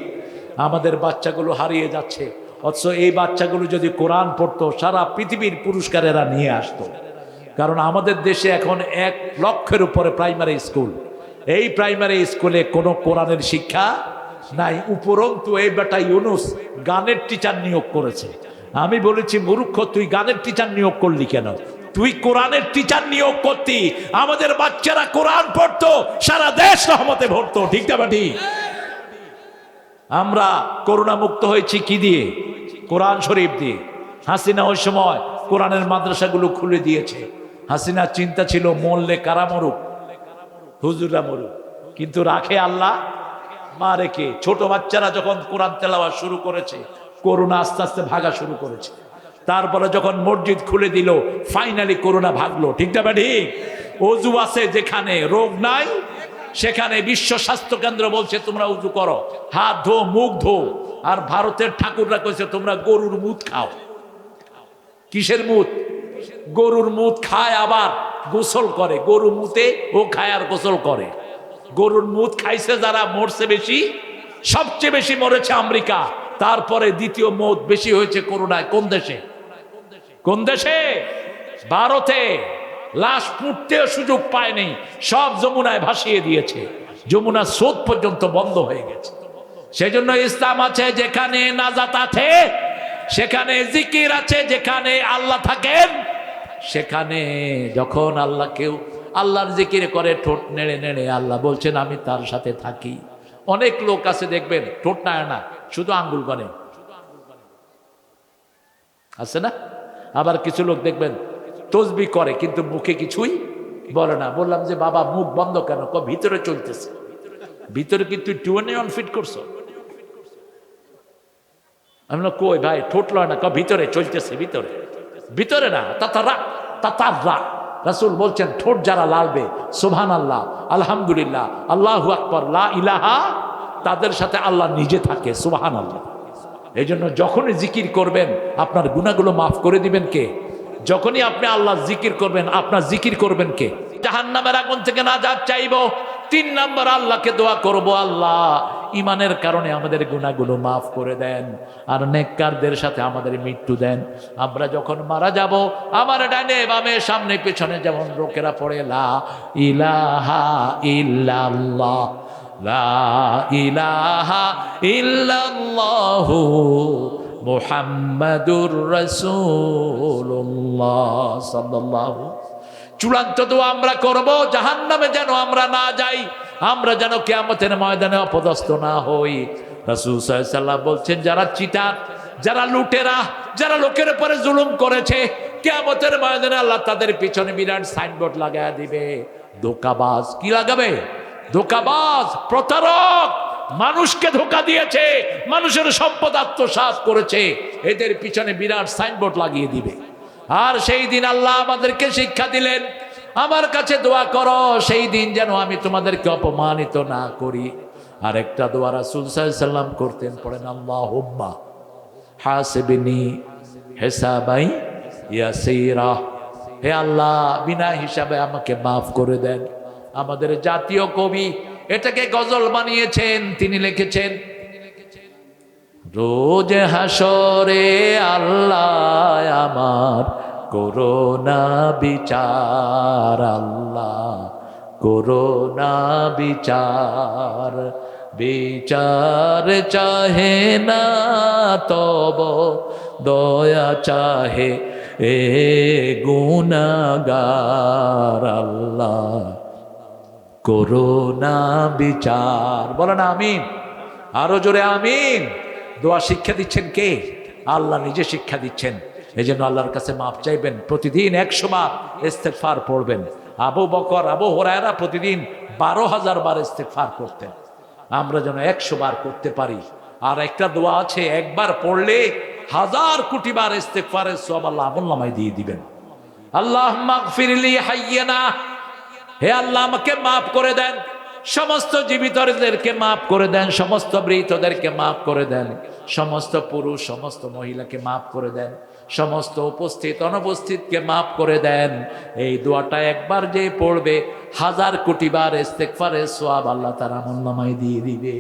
আমাদের বাচ্চাগুলো হারিয়ে যাচ্ছে। অথচ এই বাচ্চাগুলো যদি কোরআন পড়তো, সারা পৃথিবীর পুরস্কার এরা নিয়ে আসতো। কারণ আমাদের দেশে এখন 1 লক্ষের উপরে প্রাইমারি স্কুল। এই প্রাইমারি স্কুলে কোনো কোরআনের শিক্ষা নাই। উপরন্তু এই বেটা ইউনুস গানের টিচার নিয়োগ করেছে। আমি বলেছি, মূর্খ, তুই গানের টিচার নিয়োগ করলি কেন? তুই কোরআনের টিচার নিয়োগ করতি, আমাদের বাচ্চারা কোরআন পড়তো, সারা দেশ রহমতে ভরতো। ঠিক না ঠিক? আমরা করোনা মুক্ত হয়েছি কি দিয়ে? কোরআন শরীফ দিয়ে। হাসিনা ওই সময় কোরআনের মাদ্রাসাগুলো খুলে দিয়েছে। হাসিনার চিন্তা ছিল মরলে কারা মরুক, হুজুররা মরুক, কিন্তু রাখে আল্লাহ, মা রেখে। ছোট বাচ্চারা যখন কোরআন তেলাওয়াত শুরু করেছে, করোনা আস্তে আস্তে ভাগা শুরু করেছে। তারপরে যখন মসজিদ খুলে দিল, ফাইনালি করোনা ভাগলো। ঠিক না ঠিক? অজু আছে যেখানে, রোগ নাই, সেখানে বিশ্ব স্বাস্থ্য কেন্দ্র বলছে তোমরা উজু করো, হাত ধো, মুখ ধো। আর ভারতের ঠাকুররা কইছে তোমরা গরুর মুত খাও। কিসের মুত? গরুর মুত খায়, আবার গোসল করে। গরু মুতে ও খায় আর গোসল করে। গরুর মুত খাইছে যারা মরছে বেশি, সবচেয়ে বেশি মরেছে আমেরিকা, তারপরে দ্বিতীয় মত বেশি হয়েছে করোনায়। কোন দেশে? কোন দেশে? ভারতে। লাশ ফুটতেও সুযোগ পায়নি, সব যমুনায় ভাসিয়ে দিয়েছে। যমুনা স্রোত পর্যন্ত বন্ধ হয়ে গেছে। সেজন্য ইসলাম আছে যেখানে নাজাত আছে, সেখানে জিকির আছে, যেখানে আল্লাহ থাকেন সেখানে যখন আল্লাহ কেউ আল্লাহর জিকির করে ঠোঁট নেড়ে নেড়ে, আল্লাহ বলছেন আমি তার সাথে থাকি। অনেক লোক আছে দেখবেন ঠোঁট নাড়ে না, শুধু আঙ্গুল গনে, আছে না? আবার কিছু লোক দেখবেন তসবি করে কিন্তু মুখে কিছুই বলে না। বললাম যে বাবা মুখ বন্ধ কেন? ভিতরে চলতেছে। ভিতরে কি তুই 21 ফিট করছো? আমি না, কই ভাই ঠোঁট লয় না, ভিতরে চলতেছে। ভিতরে ভিতরে না, তাতারা রাসূল বলছেন ঠোঁট যারা লালবে, সুবহানাল্লাহ, আলহামদুলিল্লাহ, আল্লাহু আকবার, লা ইলাহা, তাদের সাথে আল্লাহ নিজে থাকে। সুবহানাল্লাহ। এই জন্য যখনই জিকির করবেন আপনার গুনাহগুলো মাফ করে দিবেন কে? যখনই আপনি আল্লাহ জিকির করবেন, আপনার জিকির করবেন কে? জাহান্নামের আগুন থেকে নাজাত চাইবো। 3 নম্বর আল্লাহকে দোয়া করব, আল্লাহ ইমানের কারণে আমাদের গুনাহগুলো মাফ করে দেন, আর নেককারদের সাথে আমাদের মৃত্যু দেন। আমরা যখন মারা যাব, আমার ডানে বামে সামনে পেছনে যেমন লোকেরা পড়ে লা ইলাহা ইল্লাল্লাহ, লা ইলাহা ইল্লাল্লাহু মুহাম্মাদুর রাসূলুল্লাহ সাল্লাল্লাহু। চূড়ান্ত দোয়া আমরা করব, জাহান্নামে যেন আমরা না যাই, আমরা যেন কিয়ামতের ময়দানে অপদস্থ না হই। রাসূল সাল্লাল্লাহু আলাইহি ওয়াসাল্লাম বলছেন যারা চিটার, যারা লুটেরা, যারা লোকের উপরে জুলুম করেছে, কিয়ামতের ময়দানে আল্লাহ তাদের পিছনে বিরাট সাইনবোর্ড লাগায়া দিবে। ধোঁকাবাজ। কি লাগাবে? ধোঁকাবাজ, প্রতারক, মানুষকে ধোঁকা দিয়েছে, মানুষের সম্পদ আত্মসাৎ করেছে, এদের পিছনে বিরাট সাইনবোর্ড লাগিয়ে দিবে। আর সেই দিন আল্লাহ আমাদেরকে শিক্ষা দিলেন, আমার কাছে দোয়া করো, সেই দিন যেন আমি তোমাদেরকে অপমানিত না করি। আর একটা দোয়া রাসূল সাল্লাল্লাহু আলাইহি ওয়াসাল্লাম করতেন, পড়েন আল্লাহুম্মা হাসিবনি হিসাবাই ইয়াসীরা। হে আল্লাহ বিনা হিসাবে আমাকে মাফ করে দেন। আমাদের জাতীয় কবি এটাকে গজল বানিয়েছেন। তিনি লিখেছেন, রোজ হাসরে আল্লাহ আমার করোনা বিচার, আল্লাহ করোনা বিচার, বিচার চাহে না তব দয়া চাহে এ গুনাহগার, আল্লাহ করোনা বিচার। বলেন আমিন, আরো জোরে আমিন। দোয়া শিক্ষা দিচ্ছেন কে? আল্লাহ নিজে শিক্ষা দিচ্ছেন। এই জন্য আল্লাহর কাছে মাপ চাইবেন। প্রতিদিন 100 বার ইস্তেগফার পড়বেন। আবু বকর, আবু হুরায়রা প্রতিদিন 12,000 বার ইস্তেগফার করতেন। আমরা যেন 100 বার করতে পারি। আর একটা দোয়া আছে, একবার পড়লে 1000 কোটি বার ইস্তেগফারের সওয়াব আল্লাহ আমলনামায় দিয়ে দিবেন। আল্লাহুম্মা গফিরলি হাইয়ানা, হে আল্লাহ আমাকে মাফ করে দেন, সমস্ত জীবিতদেরকে মাফ করে দেন, সমস্ত মৃতদেরকে মাফ করে দেন, সমস্ত পুরুষ সমস্ত মহিলাকে মাফ করে দেন, সমস্ত উপস্থিত অনুপস্থিতকে মাফ করে দেন। এই দোয়াটা একবার যে পড়বে 1000 কোটি বার ইস্তেগফারের সওয়াব আল্লাহ তার আমলনামায় দিয়ে দিবে।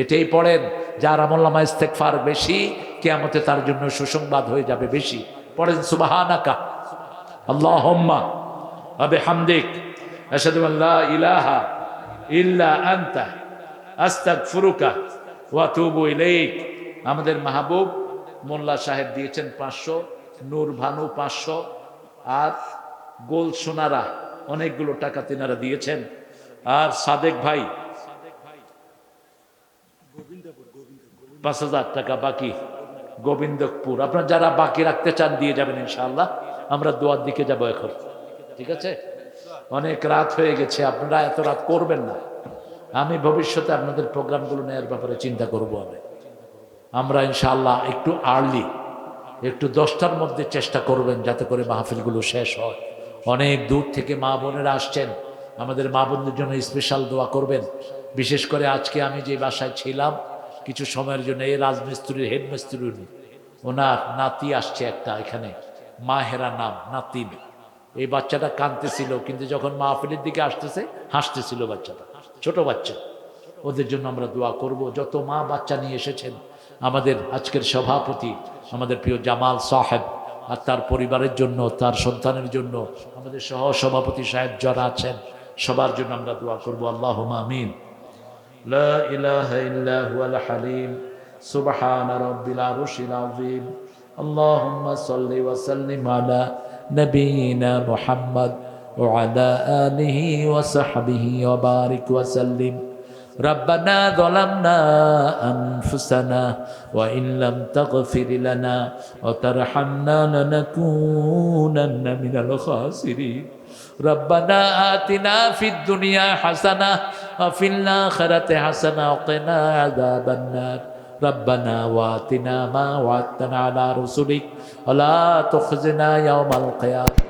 এটাই পড়েন, যার আমলনামায় ইস্তেগফার বেশি, কিয়ামতে তার জন্য সুসংবাদ হয়ে যাবে বেশি। পড়েন সুবহানাকা আল্লাহুম্মা ওয়া বিহামদিক আশহাদু আল লা ইলাহা ইল্লা আনতা আস্তাগফিরুকা ওয়া আতুবু ইলাইক। আমাদের মাহবুব মোল্লা সাহেব দিয়েছেন 500, নূর ভানু 500, আর গোল সোনারা অনেকগুলো টাকা তিনারা দিয়েছেন। আর সাদেক ভাই 5,000 টাকা বাকি, গোবিন্দপুর। আপনারা যারা বাকি রাখতে চান দিয়ে যাবেন ইনশাআল্লাহ। আমরা দোয়ার দিকে যাব এখন, ঠিক আছে? অনেক রাত হয়ে গেছে, আপনারা এত রাত করবেন না। আমি ভবিষ্যতে আপনাদের প্রোগ্রামগুলো নেওয়ার ব্যাপারে চিন্তা করব। আমরা ইনশাআল্লাহ একটু আর্লি, একটু 10টার মধ্যে চেষ্টা করবেন যাতে করে মাহফিলগুলো শেষ হয়। অনেক দূর থেকে মা বোনেরা আসছেন, আমাদের মা বোনদের জন্য স্পেশাল দোয়া করবেন। বিশেষ করে আজকে আমি যে বাসায় ছিলাম কিছু সময়ের জন্য, এই রাজমিস্ত্রির হেডমিস্ত্রি ওনার নাতি আসছে একটা, এখানে মাহেরা নাম, নাতিন। এই বাচ্চাটা কাঁদতেছিল, কিন্তু যখন মাহফিলের দিকে আসতেছে হাসতেছিল বাচ্চাটা, ছোট বাচ্চা। ওদের জন্য আমরা দোয়া করব। যত মা বাচ্চা নিয়ে এসেছেন, আমাদের আজকের সভাপতি আমাদের প্রিয় জামাল সাহেব আর তার পরিবারের জন্য, তার সন্তানের জন্য, আমাদের সহ সভাপতি সাহেব যারা আছেন সবার জন্য আমরা দোয়া করব। আল্লাহুম্মা আমিন। লা ইলাহা ইল্লা হুয়াল হালিম সুবহানা রাব্বিল আরশিল আযীম। আল্লাহুম্মা সাল্লি ওয়া সাল্লিম আলা নবিয়িনা মুহাম্মদ ওয়া আলা আলিহি ওয়া সাহবিহি ওয়া বারিক ওয়া সাল্লিম। ربنا ظلمنا أنفسنا وإن لم تغفر لنا وترحمنا لنكونن من الخاسرين ربنا آتنا في الدنيا حسنة وفي الآخرة حسنة وقنا عذاب النار ربنا وآتنا ما وعدتنا على رسلك ولا تخزنا يوم القيامة